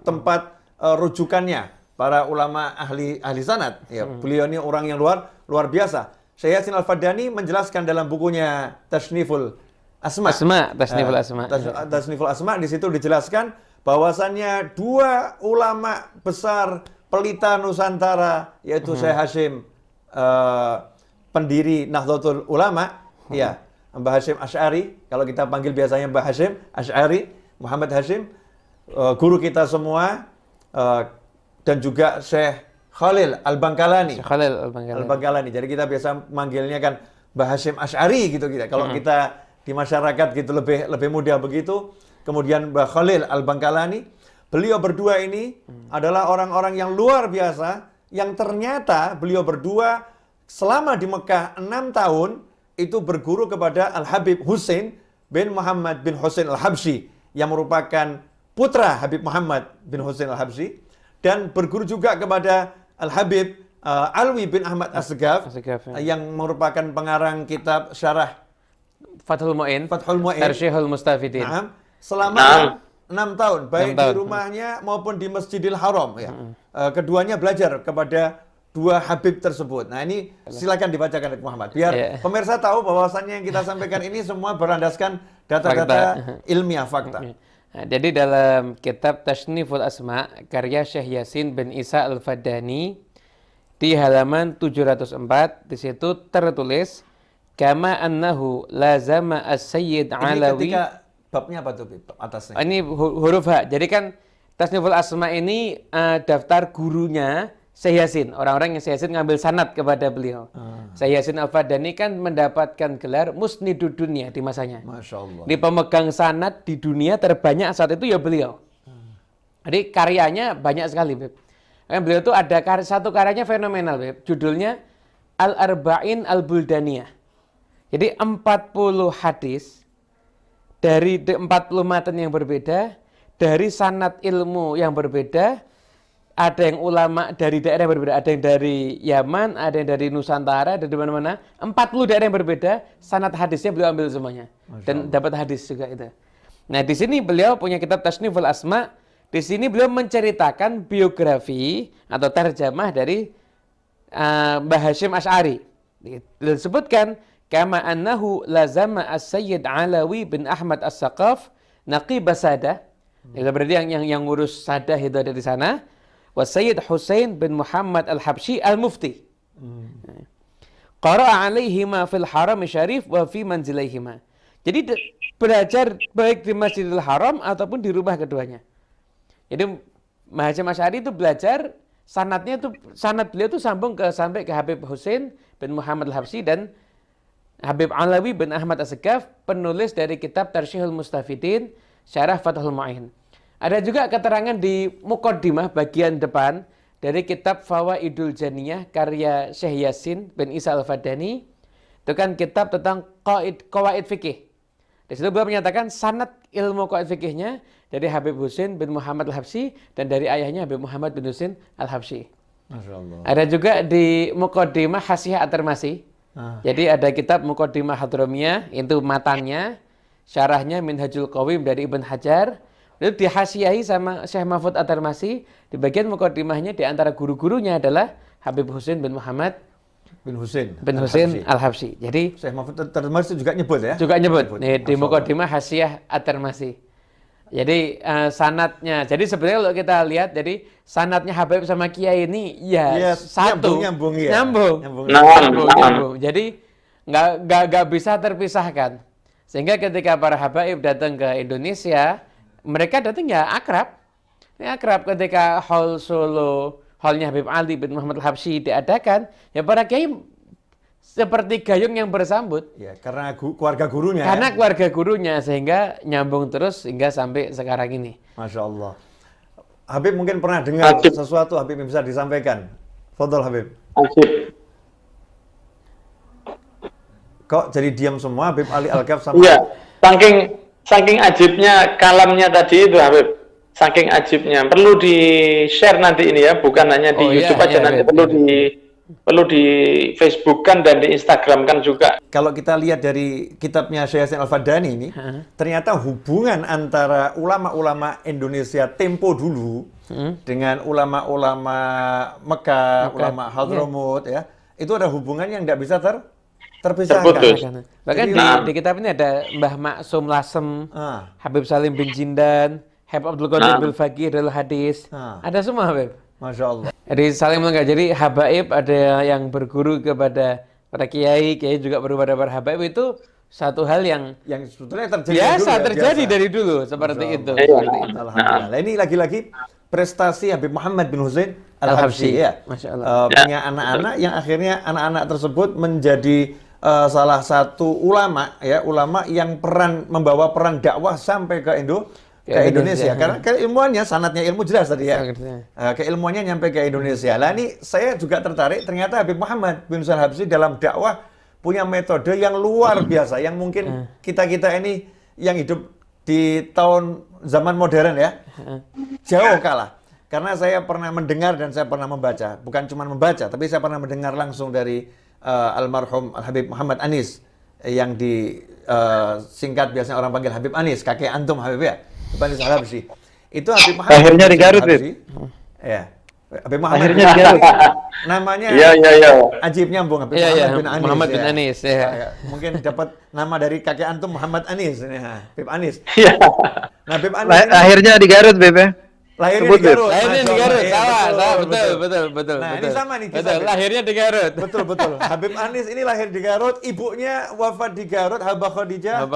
tempat rujukannya para ulama ahli sanad. Ya, beliau ini orang yang luar biasa. Syekh Yasin Al-Faddani menjelaskan dalam bukunya Tasniful Asma. Tasniful Asma. Tasniful Asma, di situ dijelaskan bahwasannya dua ulama besar pelita Nusantara, yaitu Syekh Hashim, pendiri Nahdlatul Ulama, ya, Mbah Hashim Asy'ari, kalau kita panggil biasanya Mbah Hashim Asy'ari, Muhammad Hashim, guru kita semua, dan juga Syekh Khalil Al-Bangkalani. Al-Bangkalani. Jadi kita biasa manggilnya kan Mbah Hashim Asy'ari gitu kita. Kalau kita di masyarakat gitu lebih mudah begitu. Kemudian Mbah Khalil Al-Bangkalani, beliau berdua ini adalah orang-orang yang luar biasa yang ternyata beliau berdua selama di Mekah 6 tahun itu berguru kepada Al-Habib Hussein bin Muhammad bin Hussein Al-Habsyi yang merupakan putra Habib Muhammad bin Hussein Al-Habsyi, dan berguru juga kepada Al-Habib Alwi bin Ahmad As-Segaf yang merupakan pengarang kitab syarah Fathul Mu'in, Tarsyihul Mustafidin. Selama 6 tahun, baik di rumahnya maupun di Masjidil Haram. Ya. Keduanya belajar kepada dua Habib tersebut. Nah ini silakan dibacakan Habib Muhammad. Biar pemirsa tahu bahwasannya yang kita sampaikan ini semua berlandaskan data-data ilmiah, fakta. Nah, jadi dalam kitab Tasniful Asma karya Syekh Yasin bin Isa Al-Faddani di halaman 704, di situ tertulis kama annahu lazama as-sayyid Alawi. Ini ketika babnya apa tuh, Bib? Atasnya. Ini huruf H. Jadi kan Tasniful Asma ini daftar gurunya Syekh Yasin. Orang-orang yang Syekh Yasin ngambil sanad kepada beliau. Syekh Yasin Al-Faddani kan mendapatkan gelar Musnidud Dunya di masanya. Masya Allah. Di pemegang sanad di dunia terbanyak saat itu ya beliau. Jadi karyanya banyak sekali, Beb. Beliau itu ada satu karyanya fenomenal, Beb. Judulnya Al-Arba'in Al-Buldaniyah. Jadi 40 hadis dari 40 matan yang berbeda, dari sanad ilmu yang berbeda. Ada yang ulama dari daerah yang berbeda, ada yang dari Yaman, ada yang dari Nusantara, dari mana-mana. 40 daerah yang berbeda, sanad hadisnya beliau ambil semuanya. Dan dapat hadis juga itu. Nah, di sini beliau punya kitab Tasniful Asma. Di sini beliau menceritakan biografi atau tarjamah dari Mbah Hashim Asy'ari. Disebutkan kama annahu lazama as-sayyid Alawi bin Ahmad As-Saqaf naqib Sadah. Itu berarti yang ngurus Sadah itu ada di sana. Wa Sayyid Hussein bin Muhammad Al-Habsyi Al-Mufti. Qara'a alaihima fil haram syarif wa fi manzilaihima. Jadi belajar baik di Masjidil Haram ataupun di rumah keduanya. Jadi Mbah Hashim Asy'ari itu belajar sanad beliau itu sampai ke Habib Hussein bin Muhammad Al-Habsyi dan Habib Alawi bin Ahmad As-Segaf, penulis dari kitab Tarsyihul Mustafidin Syarah Fathul Mu'in. Ada juga keterangan di muqaddimah bagian depan dari kitab Fawaidul Janiyah karya Syekh Yasin bin Isa Al-Faddani. Itu kan kitab tentang qawaid fikih. Di situ beliau menyatakan sanad ilmu qawaid fikihnya dari Habib Hussein bin Muhammad Al-Habsyi dan dari ayahnya Habib Muhammad bin Hussein Al-Habsyi. Masya Allah. Ada juga di muqaddimah Hasyiah At-Tirmidzi. Jadi ada kitab Muqaddimah Hadramiyah, itu matanya, syarahnya Minhajul Qawim dari Ibn Hajar. Itu dihasyiahi sama Syekh Mahfud At-Tirmidzi. Di bagian muqaddimahnya di antara guru-gurunya adalah Habib Hussein bin Muhammad bin Hussein Al-Habsyi. Jadi Syekh Mahfud At-Tirmidzi juga nyebut ya? Juga nyebut. Di muqaddimah Hasyiah At-Tirmidzi. Jadi sanadnya. Jadi sebenarnya kalau kita lihat, jadi sanadnya Habib sama Kiai ini ya satu. Nyambung. Jadi nggak bisa terpisahkan. Sehingga ketika para habaib datang ke Indonesia, mereka datang ya akrab. Ya akrab ketika hall Solo, hallnya Habib Ali bin Muhammad Al-Habsyi diadakan, ya para kiai seperti gayung yang bersambut. Ya, karena keluarga gurunya. Karena ya? keluarga gurunya, sehingga nyambung terus hingga sampai sekarang ini. Masya Allah. Habib mungkin pernah dengar sesuatu Habib yang bisa disampaikan. Fadhol Habib. Ajib. Kok jadi diam semua Habib Ali Al-Kaf sama... Iya, saking ajibnya kalamnya tadi itu Habib. Saking ajibnya. Perlu di-share nanti ini ya, bukan hanya di YouTube aja nanti. Perlu di Facebook kan dan di Instagram kan juga. Kalau kita lihat dari kitabnya Syekh Yasin Al-Fadani ini, ternyata hubungan antara ulama-ulama Indonesia tempo dulu dengan ulama-ulama Mekah, ulama Hadramut ya, itu ada hubungan yang tidak bisa terpisahkan. Terputus. Bahkan di kitab ini ada Mbah Maksum Lasem, Habib Salim bin Jindan, Habib Abdul Qadir bil Faqih Darul Hadis. Ada semua Habib. Masya Allah. Jadi saling melengkapi. Jadi habaib ada yang berguru kepada para kiai, kiai juga berguru kepada para habaib, itu satu hal yang sebetulnya terjadi biasa dulu, terjadi biasa. dari dulu seperti Masya itu. Allah. Seperti itu. Alhamdulillah. Ini lagi-lagi prestasi Habib Muhammad bin Husain Al-Habsyi ya. Masya Allah. Punya anak-anak yang akhirnya anak-anak tersebut menjadi salah satu ulama ya, ulama yang membawa peran dakwah sampai ke Indonesia. Karena keilmuannya, sanadnya ilmu jelas tadi ya. Keilmuannya nyampe ke Indonesia. Lah ini saya juga tertarik, ternyata Habib Muhammad bin Husain Al-Habsyi dalam dakwah punya metode yang luar biasa, yang mungkin kita-kita ini yang hidup di zaman modern ya, jauh kalah. Karena saya pernah mendengar dan saya pernah membaca, bukan cuma membaca, tapi saya pernah mendengar langsung dari almarhum Habib Muhammad Anis, yang singkat biasanya orang panggil Habib Anis, kakek antum Habib ya. Habib Al-Habsyi. Itu Habib Muhammad. Akhirnya di Garut, Bib. Ya. Habib Muhammad. Akhirnya di Garut. Namanya ajib nyambung Habib Muhammad bin Anis. Ya. Mungkin dapat nama dari kakek antum Muhammad Anis. Habib Anis. Iya. Nah, Habib Anis akhirnya di Garut, Bib ya. Lahirnya di Garut. Lahirnya di Garut. Salah, betul. Nah, ini sama nih Betul, lahirnya di Garut. Betul. Habib Anis ini lahir di Garut, ibunya wafat di Garut, Habah Khadijah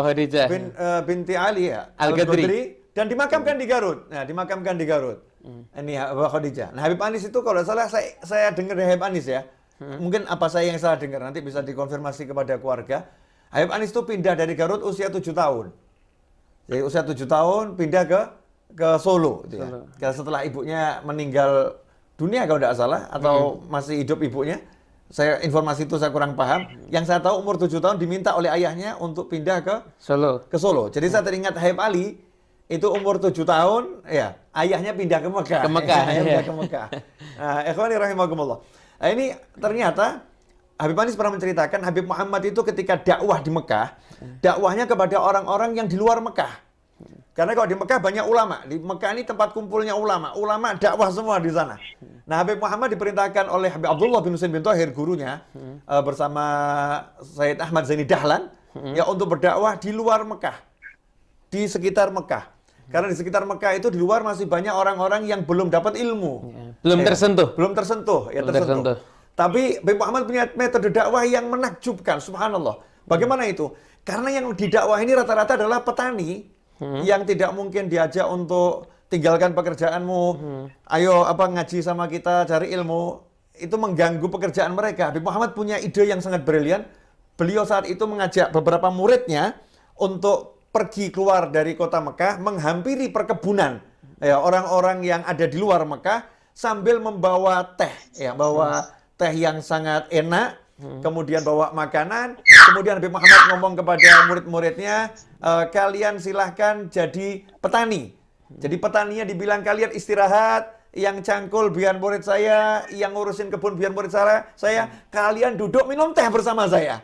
binti Ali ya, Al-Qadri, dan dimakamkan di Garut. Nah, dimakamkan di Garut. Ini Habah Khadijah. Nah, Habib Anis itu kalau salah saya dengar dari Habib Anis ya. Mungkin apa saya yang salah dengar, nanti bisa dikonfirmasi kepada keluarga. Habib Anis itu pindah dari Garut usia 7 tahun. Jadi usia 7 tahun pindah ke Solo gitu ya. Karena setelah ibunya meninggal dunia kalau tidak salah, atau masih hidup ibunya. Informasi itu saya kurang paham. Yang saya tahu umur 7 tahun diminta oleh ayahnya untuk pindah ke Solo. Jadi saya teringat Habib Ali itu umur 7 tahun ya, ayahnya pindah ke Mekah. Ayahnya pindah ke Mekah. Nah, ikhwani rahimakumullah. Nah, ini ternyata Habib Anis pernah menceritakan Habib Muhammad itu ketika dakwah di Mekah, dakwahnya kepada orang-orang yang di luar Mekah. Karena kalau di Mekah banyak ulama, di Mekah ini tempat kumpulnya ulama dakwah semua di sana. Nah, Habib Muhammad diperintahkan oleh Habib Abdullah bin Husain bin Thahir, gurunya, bersama Sayyid Ahmad Zaini Dahlan, ya untuk berdakwah di luar Mekah, di sekitar Mekah. Karena di sekitar Mekah itu di luar masih banyak orang-orang yang belum dapat ilmu, belum tersentuh. Tapi Habib Muhammad punya metode dakwah yang menakjubkan, subhanallah. Bagaimana itu? Karena yang didakwah ini rata-rata adalah petani. Yang tidak mungkin diajak untuk tinggalkan pekerjaanmu, ayo ngaji sama kita, cari ilmu, itu mengganggu pekerjaan mereka. Habib Muhammad punya ide yang sangat brilian. Beliau saat itu mengajak beberapa muridnya untuk pergi keluar dari kota Mekah, menghampiri perkebunan ya, orang-orang yang ada di luar Mekah, sambil membawa bawa teh yang sangat enak. Kemudian bawa makanan, kemudian Habib Muhammad ngomong kepada murid-muridnya, kalian silahkan jadi petani. Jadi petaninya dibilang kalian istirahat, yang cangkul biar murid saya, yang ngurusin kebun biar murid saya, kalian duduk minum teh bersama saya.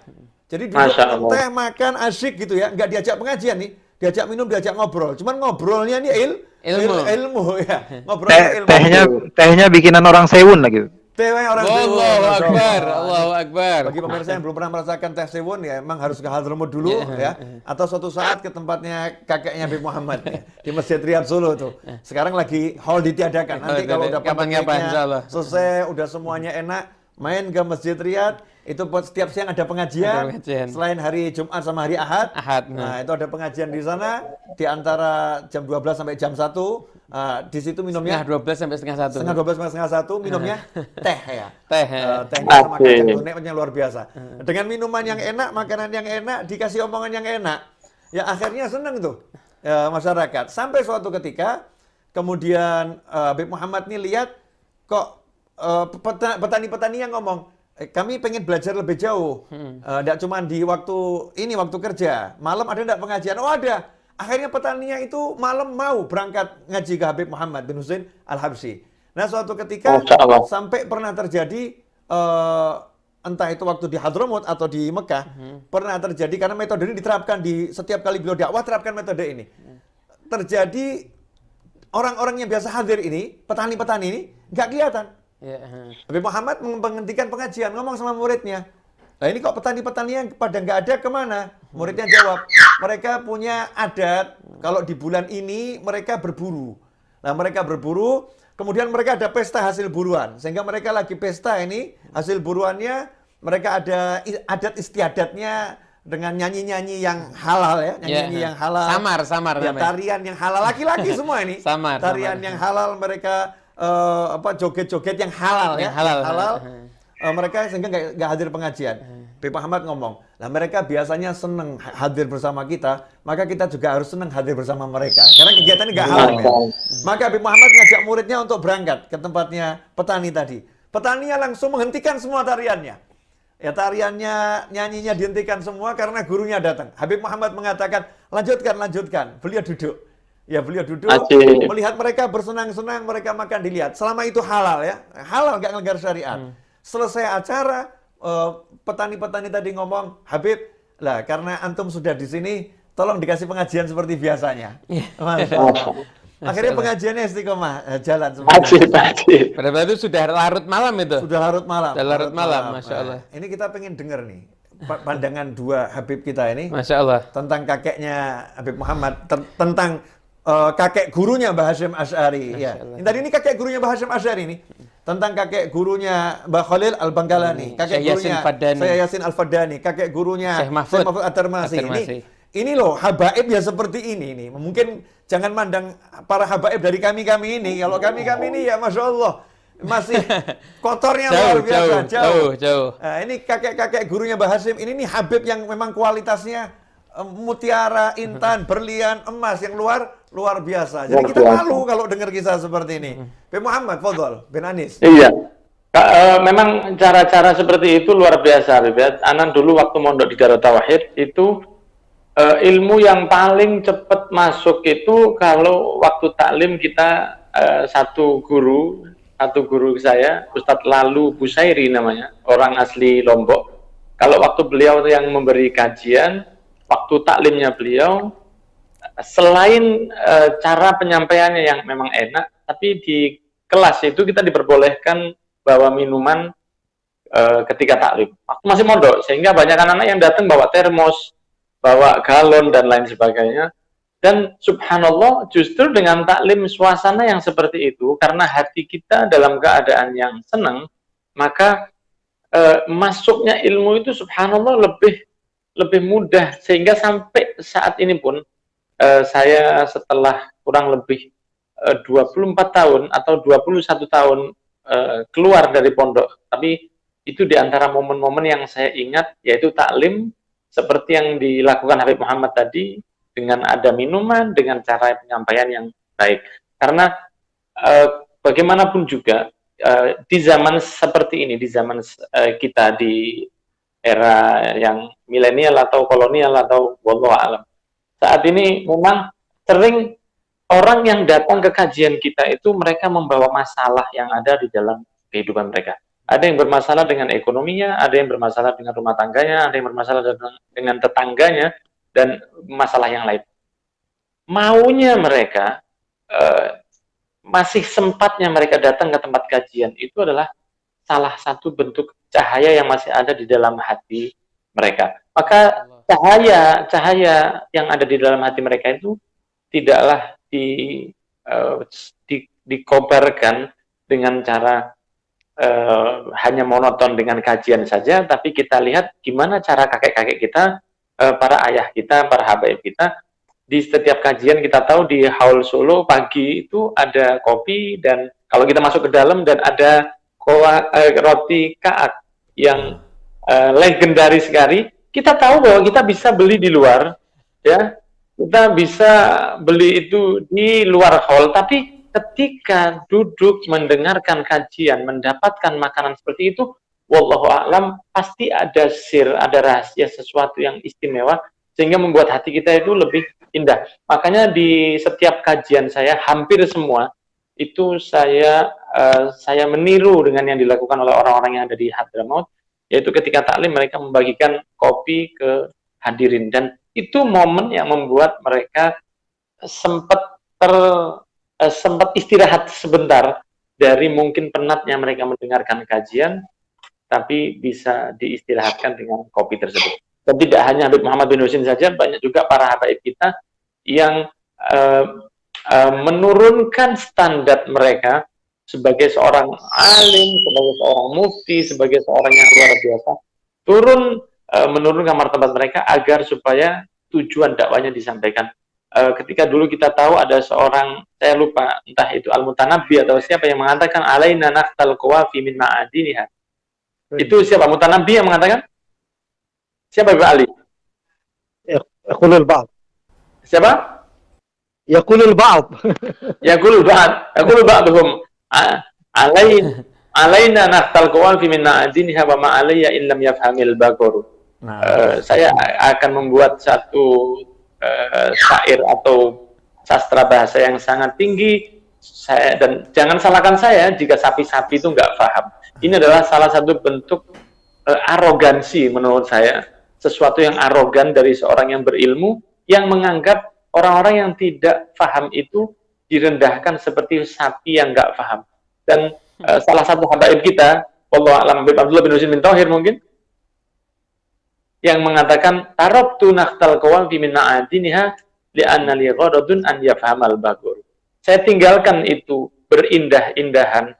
Jadi duduk minum teh, makan, asyik gitu ya, nggak diajak pengajian nih, diajak minum, diajak ngobrol. Cuman ngobrolnya nih ilmu ya. Ngobrolnya ilmu. Tehnya bikinan orang Sewun lagi. Allahu Akbar. Bagi pemirsa yang belum pernah merasakan teh sewun ya, emang harus ke Hadramut dulu ya, atau suatu saat ke tempatnya kakeknya Habib Muhammad ya, di Masjid Riyadh Solo tuh. Sekarang lagi hall ditiadakan. Nanti kalau udah pandeminya selesai, udah semuanya enak, main ke Masjid Riyadh, itu setiap siang ada pengajian. Selain hari Jumat sama hari Ahad. Nah, itu ada pengajian di sana di antara jam 12 sampai jam 1. Di situ minumnya setengah 12 sampai setengah 1. Setengah 12 sampai setengah 1 minumnya teh ya. Tehnya sama Oke. kacang kuning yang luar biasa. Dengan minuman yang enak, makanan yang enak, dikasih omongan yang enak. Ya akhirnya senang tuh masyarakat. Sampai suatu ketika kemudian Habib Muhammad nih lihat kok petani-petani yang ngomong, kami pengen belajar lebih jauh. Tidak cuma di waktu ini, waktu kerja. Malam ada tidak pengajian? Oh ada. Akhirnya petaninya itu malam mau berangkat ngaji ke Habib Muhammad bin Husain Al-Habsyi. Nah suatu ketika sampai pernah terjadi, entah itu waktu di Hadramut atau di Mekah, pernah terjadi karena metode ini diterapkan di setiap kali beliau dakwah, terapkan metode ini. Terjadi orang-orang yang biasa hadir ini, petani-petani ini, nggak kelihatan. Habib Muhammad menghentikan pengajian, ngomong sama muridnya, nah ini kok petani-petani yang pada nggak ada kemana? Muridnya jawab, mereka punya adat, kalau di bulan ini mereka berburu. Nah mereka berburu, kemudian mereka ada pesta hasil buruan. Sehingga mereka lagi pesta ini, hasil buruannya, mereka ada adat istiadatnya dengan nyanyi-nyanyi yang halal ya. Nyanyi-nyanyi yang halal. Samar Ya, tarian yang halal, laki-laki semua ini. Tarian yang halal, mereka joget-joget yang halal ya. Halal. Mereka sehingga nggak hadir pengajian. Habib Muhammad ngomong, nah mereka biasanya senang hadir bersama kita, maka kita juga harus senang hadir bersama mereka. Karena kegiatannya nggak halal. Ya. Maka Habib Muhammad ngajak muridnya untuk berangkat ke tempatnya petani tadi. Petaninya langsung menghentikan semua tariannya. Ya tariannya, nyanyinya dihentikan semua karena gurunya datang. Habib Muhammad mengatakan, lanjutkan. Beliau duduk. Ya beliau duduk, melihat mereka bersenang-senang, mereka makan dilihat. Selama itu halal ya, halal nggak ngelanggar syariat. Selesai acara, petani-petani tadi ngomong, Habib, lah karena antum sudah di sini, tolong dikasih pengajian seperti biasanya. Akhirnya pengajiannya istiqomah, jalan seperti itu. Padahal itu sudah larut malam itu. Sudah larut malam. Masya Allah. Ini kita pengen dengar nih, pandangan dua Habib kita ini. Masya Allah. Tentang kakeknya Habib Muhammad, tentang kakek gurunya Mbah Hasyim Asy'ari. Ya. Tadi ini kakek gurunya Mbah Hasyim Asy'ari ini. Tentang kakek gurunya Mbah Khalil Al-Bangkalani, kakek gurunya Syekh Yasin Al-Fadani, kakek gurunya Syekh Mahfud At-Tarmasi. Ini loh habaib ya seperti ini nih. Mungkin jangan mandang para habaib dari kami-kami ini. Kalau kami-kami ini ya Masya Allah masih kotornya luar biasa, jauh. Nah, ini kakek-kakek gurunya Mbah Hasyim ini nih habib yang memang kualitasnya mutiara, intan, berlian, emas yang luar biasa. Jadi kita malu kalau dengar kisah seperti ini. Habib Muhammad, fadhol, bin Anis. Iya. Memang cara-cara seperti itu luar biasa, Habib. Anan dulu waktu mondok di Darut Tauhid itu ilmu yang paling cepat masuk itu kalau waktu taklim kita satu guru saya, Ustadz Lalu Busairi namanya, orang asli Lombok. Kalau waktu beliau yang memberi kajian, waktu taklimnya beliau, selain cara penyampaiannya yang memang enak, tapi di kelas itu kita diperbolehkan bawa minuman ketika taklim. Waktu masih mondok, sehingga banyak anak-anak yang datang bawa termos, bawa galon, dan lain sebagainya. Dan subhanallah, justru dengan taklim suasana yang seperti itu, karena hati kita dalam keadaan yang senang, maka masuknya ilmu itu subhanallah lebih mudah, sehingga sampai saat ini pun saya setelah kurang lebih 24 tahun atau 21 tahun keluar dari pondok, tapi itu diantara momen-momen yang saya ingat, yaitu taklim seperti yang dilakukan Habib Muhammad tadi, dengan ada minuman, dengan cara penyampaian yang baik. Karena bagaimanapun juga di zaman seperti ini, di zaman kita di era yang milenial atau kolonial atau wallahu alam, saat ini memang sering orang yang datang ke kajian kita itu mereka membawa masalah yang ada di dalam kehidupan mereka. Ada yang bermasalah dengan ekonominya, ada yang bermasalah dengan rumah tangganya, ada yang bermasalah dengan tetangganya, dan masalah yang lain. Maunya mereka, masih sempatnya mereka datang ke tempat kajian, itu adalah salah satu bentuk cahaya yang masih ada di dalam hati mereka. Maka cahaya yang ada di dalam hati mereka itu tidaklah dikobarkan dengan cara hanya monoton dengan kajian saja, tapi kita lihat gimana cara kakek-kakek kita, para ayah kita, para habaib kita. Di setiap kajian kita tahu di Haul Solo pagi itu ada kopi, dan kalau kita masuk ke dalam dan ada roti kaak yang legendaris sekali. Kita tahu bahwa kita bisa beli di luar, ya, kita bisa beli itu di luar hall, tapi ketika duduk mendengarkan kajian, mendapatkan makanan seperti itu, wallahu a'lam, pasti ada sir, ada rahasia, sesuatu yang istimewa, sehingga membuat hati kita itu lebih indah. Makanya di setiap kajian saya, hampir semua, itu saya meniru dengan yang dilakukan oleh orang-orang yang ada di Hadramaut, yaitu ketika taklim mereka membagikan kopi ke hadirin, dan itu momen yang membuat mereka sempat istirahat sebentar dari mungkin penatnya mereka mendengarkan kajian, tapi bisa diistirahatkan dengan kopi tersebut. Dan tidak hanya Habib Muhammad bin Husin saja, banyak juga para habaib kita yang menurunkan standar mereka sebagai seorang alim, sebagai seorang mufti, sebagai seorang yang luar biasa, menurunkan martabat mereka agar supaya tujuan dakwanya disampaikan. Ketika dulu kita tahu ada seorang, saya lupa entah itu Al-Mutanabbi atau siapa, yang mengatakan alaina naqtal qawafi min ma'adiniha. Itu siapa? Mutanabbi yang mengatakan? Siapa Ibu Ali? Yaqulul ba'd. Siapa? Yaqulul ba'd. Yaqulul ba'duhum alaina naqtal qawafi min ma'adiniha wa ma alayya in lam yafhamil baqar. Saya akan membuat satu syair atau sastra bahasa yang sangat tinggi, dan jangan salahkan saya jika sapi-sapi itu nggak paham. Ini adalah salah satu bentuk arogansi menurut saya, sesuatu yang arogan dari seorang yang berilmu, yang menganggap orang-orang yang tidak paham itu direndahkan seperti sapi yang nggak paham. Dan salah satu habaib kita, wallahu a'lam, Habib Abdullah bin Husin bin Tauhir mungkin, yang mengatakan tarabtu naqtal qawafi min ma'adiniha li'anna li gharadun an yafhamal bagur. Saya tinggalkan itu berindah-indahan,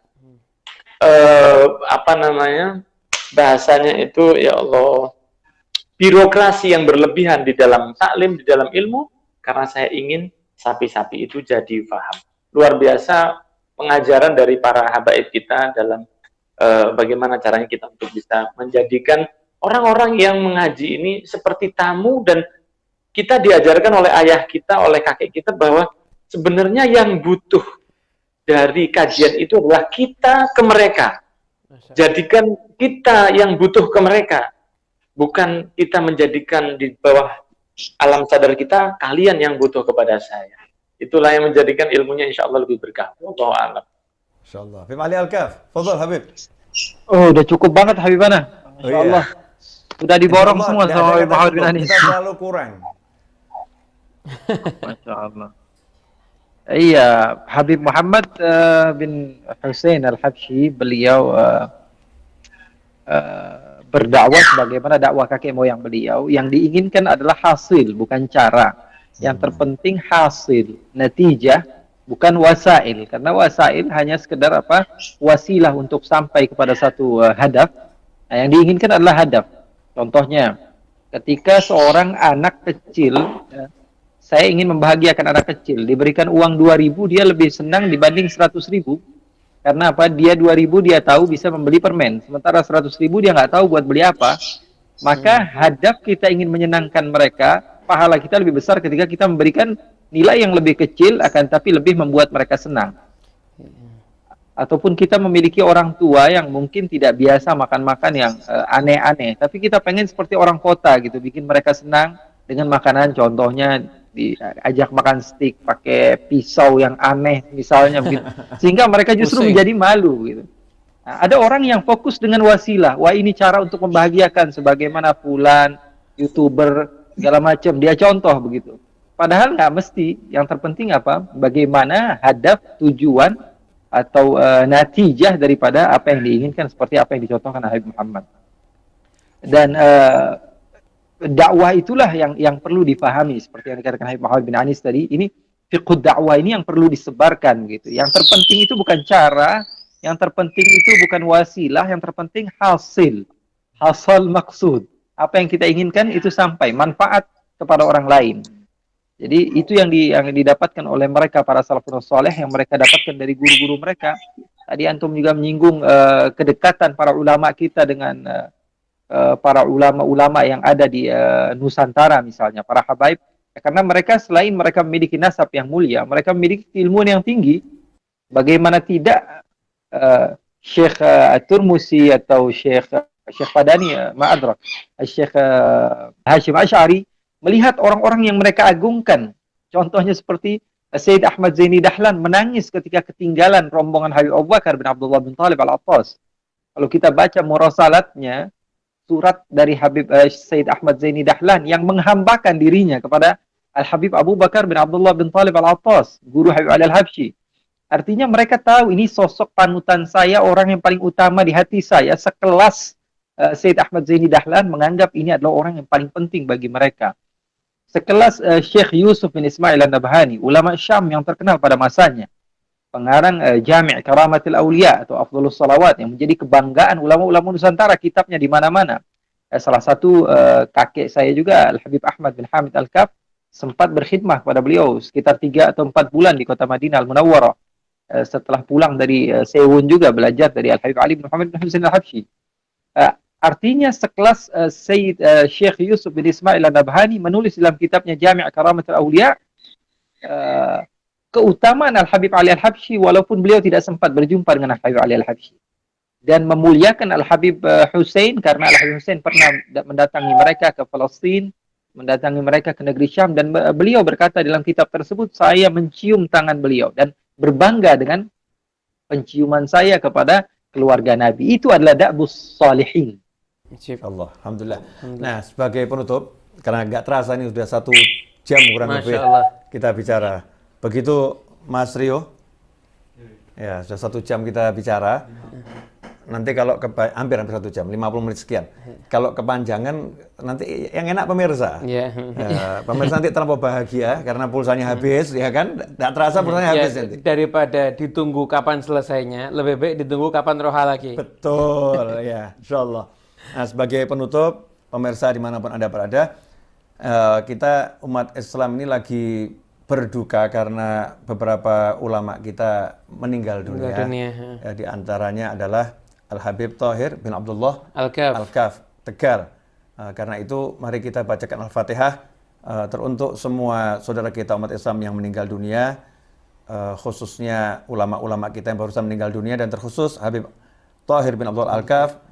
bahasanya itu, ya Allah, birokrasi yang berlebihan di dalam taklim, di dalam ilmu, karena saya ingin sapi-sapi itu jadi paham. Luar biasa pengajaran dari para habaib kita dalam bagaimana caranya kita untuk bisa menjadikan orang-orang yang mengaji ini seperti tamu, dan kita diajarkan oleh ayah kita, oleh kakek kita, bahwa sebenarnya yang butuh dari kajian itu adalah kita ke mereka. Jadikan kita yang butuh ke mereka, bukan kita menjadikan di bawah alam sadar kita, kalian yang butuh kepada saya. Itulah yang menjadikan ilmunya insya Allah lebih berkah. Wallahu a'lam. Insyaallah. Habib Ali Al-Kaf, fadhal Habib. Oh, udah cukup banget Habibana. Masya Allah. Udah diborong semua sama Habib Muhammad bin Anis. Kita terlalu kurang. Masya Allah. Iya, Habib Muhammad bin Husain Al-Habsyi, beliau berdakwah sebagaimana dakwah kakek moyang beliau. Yang diinginkan adalah hasil, bukan cara. Yang terpenting hasil, natijah, bukan wasail. Karena wasail hanya sekedar wasilah untuk sampai kepada satu hadaf. Nah, yang diinginkan adalah hadaf. Contohnya, ketika seorang anak kecil, saya ingin membahagiakan anak kecil, diberikan uang 2.000, dia lebih senang dibanding 100.000. Karena apa? Dia 2.000 dia tahu bisa membeli permen, sementara 100.000 dia nggak tahu buat beli apa. Maka hadaf kita ingin menyenangkan mereka, pahala kita lebih besar ketika kita memberikan nilai yang lebih kecil, akan tapi lebih membuat mereka senang. Ataupun kita memiliki orang tua yang mungkin tidak biasa makan-makan yang aneh-aneh, tapi kita pengen seperti orang kota gitu, bikin mereka senang dengan makanan, contohnya diajak makan steak pakai pisau yang aneh misalnya begitu, sehingga mereka justru menjadi malu gitu. Nah, ada orang yang fokus dengan wasilah, wah ini cara untuk membahagiakan, sebagaimana fulan YouTuber segala macam, dia contoh begitu. Padahal nggak mesti, yang terpenting apa? Bagaimana hadaf, tujuan atau natijah daripada apa yang diinginkan, seperti apa yang dicontohkan Habib Muhammad. Dan dakwah itulah yang perlu dipahami, seperti yang dikatakan Habib Muhammad bin Anis tadi. Ini fiqh dakwah ini yang perlu disebarkan gitu. Yang terpenting itu bukan cara, Yang terpenting itu bukan wasilah, yang terpenting hasil. Hasal maksud. Apa yang kita inginkan itu sampai manfaat kepada orang lain. Jadi itu yang didapatkan oleh mereka para salafus saleh, yang mereka dapatkan dari guru-guru mereka. Tadi antum juga menyinggung kedekatan para ulama kita dengan para ulama-ulama yang ada di Nusantara misalnya, para habaib. Karena mereka selain mereka memiliki nasab yang mulia, mereka memiliki ilmuwan yang tinggi. Bagaimana tidak Syekh At-Turmusi atau Syekh Fadani, ma'adrak, Syekh Hashim Asy'ari melihat orang-orang yang mereka agungkan. Contohnya seperti Sayyid Ahmad Zaini Dahlan menangis ketika ketinggalan rombongan Habib Abu Bakar bin Abdullah bin Talib Al-Attas. Kalau kita baca murasalatnya, surat dari Habib Sayyid Ahmad Zaini Dahlan yang menghambakan dirinya kepada Al-Habib Abu Bakar bin Abdullah bin Talib Al-Attas, guru Habib Ali Al-Habsyi. Artinya mereka tahu ini sosok panutan saya, orang yang paling utama di hati saya, sekelas Sayyid Ahmad Zaini Dahlan menganggap ini adalah orang yang paling penting bagi mereka. Sekelas Syekh Yusuf bin Ismail An-Nabhani, ulama Syam yang terkenal pada masanya, pengarang Jami' Karamatil Auliya atau Afdhalus Salawat, yang menjadi kebanggaan ulama-ulama Nusantara, kitabnya di mana-mana. Salah satu kakek saya juga, Al-Habib Ahmad bin Hamid Al-Kaf, sempat berkhidmah kepada beliau sekitar 3 atau 4 bulan di kota Madinah Al-Munawwarah. Setelah pulang dari Sewun juga belajar dari Al-Habib Ali bin Muhammad bin Husain Al-Habsyi. Artinya sekelas Syekh Yusuf bin Ismail An-Nabhani menulis dalam kitabnya Jami' Karamatul Auliya keutamaan Al-Habib Ali Al-Habsyi walaupun beliau tidak sempat berjumpa dengan Al-Habib Ali Al-Habsyi, dan memuliakan Al-Habib Husain karena Al-Habib Husain pernah mendatangi mereka ke Palestina, mendatangi mereka ke negeri Syam, dan beliau berkata dalam kitab tersebut, saya mencium tangan beliau dan berbangga dengan penciuman saya kepada keluarga Nabi. Itu adalah da'bus salihin. Allah, alhamdulillah. Nah, sebagai penutup, karena nggak terasa ini sudah 1 jam kurang lebih kita bicara. Begitu Mas Rio, ya sudah 1 jam kita bicara. Nanti kalau hampir 1 jam, 50 menit sekian. Kalau kepanjangan, nanti yang enak pemirsa. Pemirsa nanti terlalu bahagia karena pulsanya habis, ya kan? Nggak terasa pulsanya habis nanti. Daripada ditunggu kapan selesainya, lebih baik ditunggu kapan roha lagi. Betul, ya, insyaallah. Nah, sebagai penutup, pemirsa dimanapun Anda berada, kita umat Islam ini lagi berduka karena beberapa ulama kita meninggal dunia. Di antaranya adalah Al-Habib Thahir bin Abdullah Al-Kaf, Tegal. Karena itu, mari kita bacakan Al-Fatihah teruntuk semua saudara kita umat Islam yang meninggal dunia, khususnya ulama-ulama kita yang barusan meninggal dunia, dan terkhusus Habib Thahir bin Abdullah Al-Kaf.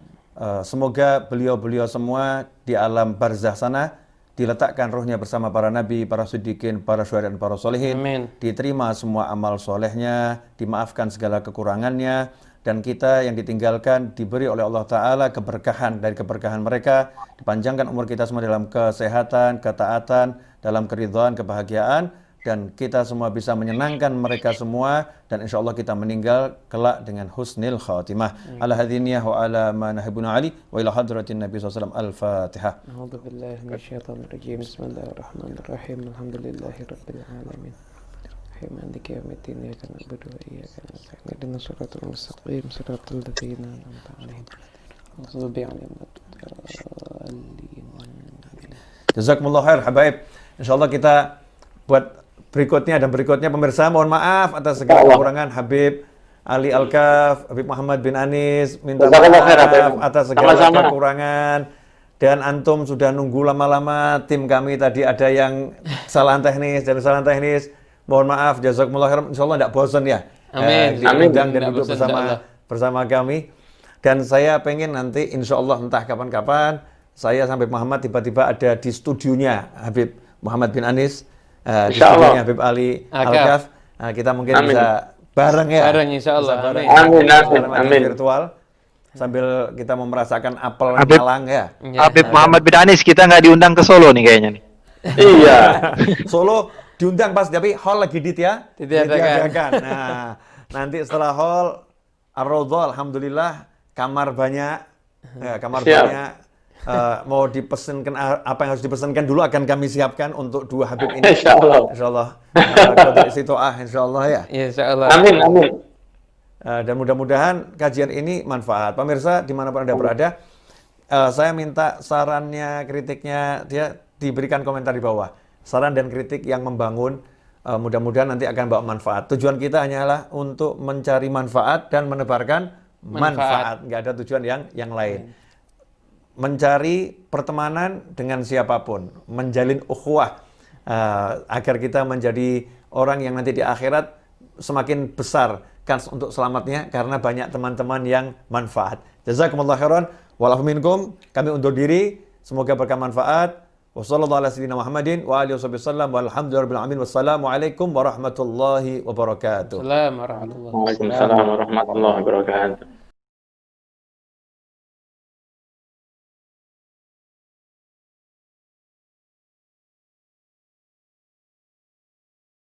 Semoga beliau-beliau semua di alam barzah sana diletakkan rohnya bersama para nabi, para siddiqin, para syuhada, dan para solihin. Diterima semua amal solehnya, dimaafkan segala kekurangannya, dan kita yang ditinggalkan diberi oleh Allah Ta'ala keberkahan dari keberkahan mereka, dipanjangkan umur kita semua dalam kesehatan, ketaatan, dalam keridhaan, kebahagiaan, dan kita semua bisa menyenangkan mereka semua, dan insya Allah kita meninggal kelak dengan husnil khatimah. Ala hadhiniyah wa ala ma nahibuna ali wa ila hadratin Nabi SAW. Al-Fatihah. A'udzu billahi minasyaitonir rajim. Bismillahirrahmanirrahim. Alhamdulillahi rabbil alamin. Maliki yaumiddin. Iyyaka na'budu wa iyyaka nasta'in. Ihdinas siratal mustaqim. Siratal ladzina an'amta 'alaihim. Ghairil maghdubi 'alaihim. Jazakumullah khair habaib. Insyaallah kita buat berikutnya dan berikutnya, pemirsa, mohon maaf atas segala kekurangan Habib Ali Al-Kaf, Habib Muhammad bin Anis, minta maaf atas segala kekurangan. Dan antum sudah nunggu lama-lama, tim kami tadi ada yang kesalahan teknis, mohon maaf, jazakumullah khairan. Insyaallah tidak bosan ya. Amin. Diundang dan duduk bersama kami. Dan saya pengen nanti insyaallah entah kapan-kapan saya sampai Muhammad tiba-tiba ada di studionya Habib Muhammad bin Anis. Di studionya Habib Ali Al-Kaf. Kita mungkin bisa bareng ya. Bareng insyaallah. Amin. Virtual sambil kita merasakan apel Malang ya. Habib Muhammad bin Anis kita nggak diundang ke Solo nih kayaknya nih. Iya. Solo diundang pas tapi hall lagi ditiadakan. Nah, nanti setelah hall Ar-Raudhah, alhamdulillah kamar banyak. Banyak. Mau dipesankan apa yang harus dipesankan dulu akan kami siapkan untuk 2 Habib ini. Insyaallah. Insyaallah. Insyaallah ya. Insyaallah. Amin. Dan mudah-mudahan kajian ini manfaat. Pemirsa dimanapun Anda berada, saya minta sarannya, kritiknya, dia diberikan komentar di bawah. Saran dan kritik yang membangun, mudah-mudahan nanti akan bawa manfaat. Tujuan kita hanyalah untuk mencari manfaat dan menebarkan manfaat. Nggak ada tujuan yang lain. Mencari pertemanan dengan siapapun, menjalin ukhuwah, agar kita menjadi orang yang nanti di akhirat semakin besar kans untuk selamatnya karena banyak teman-teman yang manfaat. Jazakumullah khairan. Walafu minkum. Kami undur diri. Semoga berkah manfaat. Wassalamualaikum warahmatullahi wabarakatuh. Assalamualaikum warahmatullahi wabarakatuh. Waalaikumsalam warahmatullahi wabarakatuh.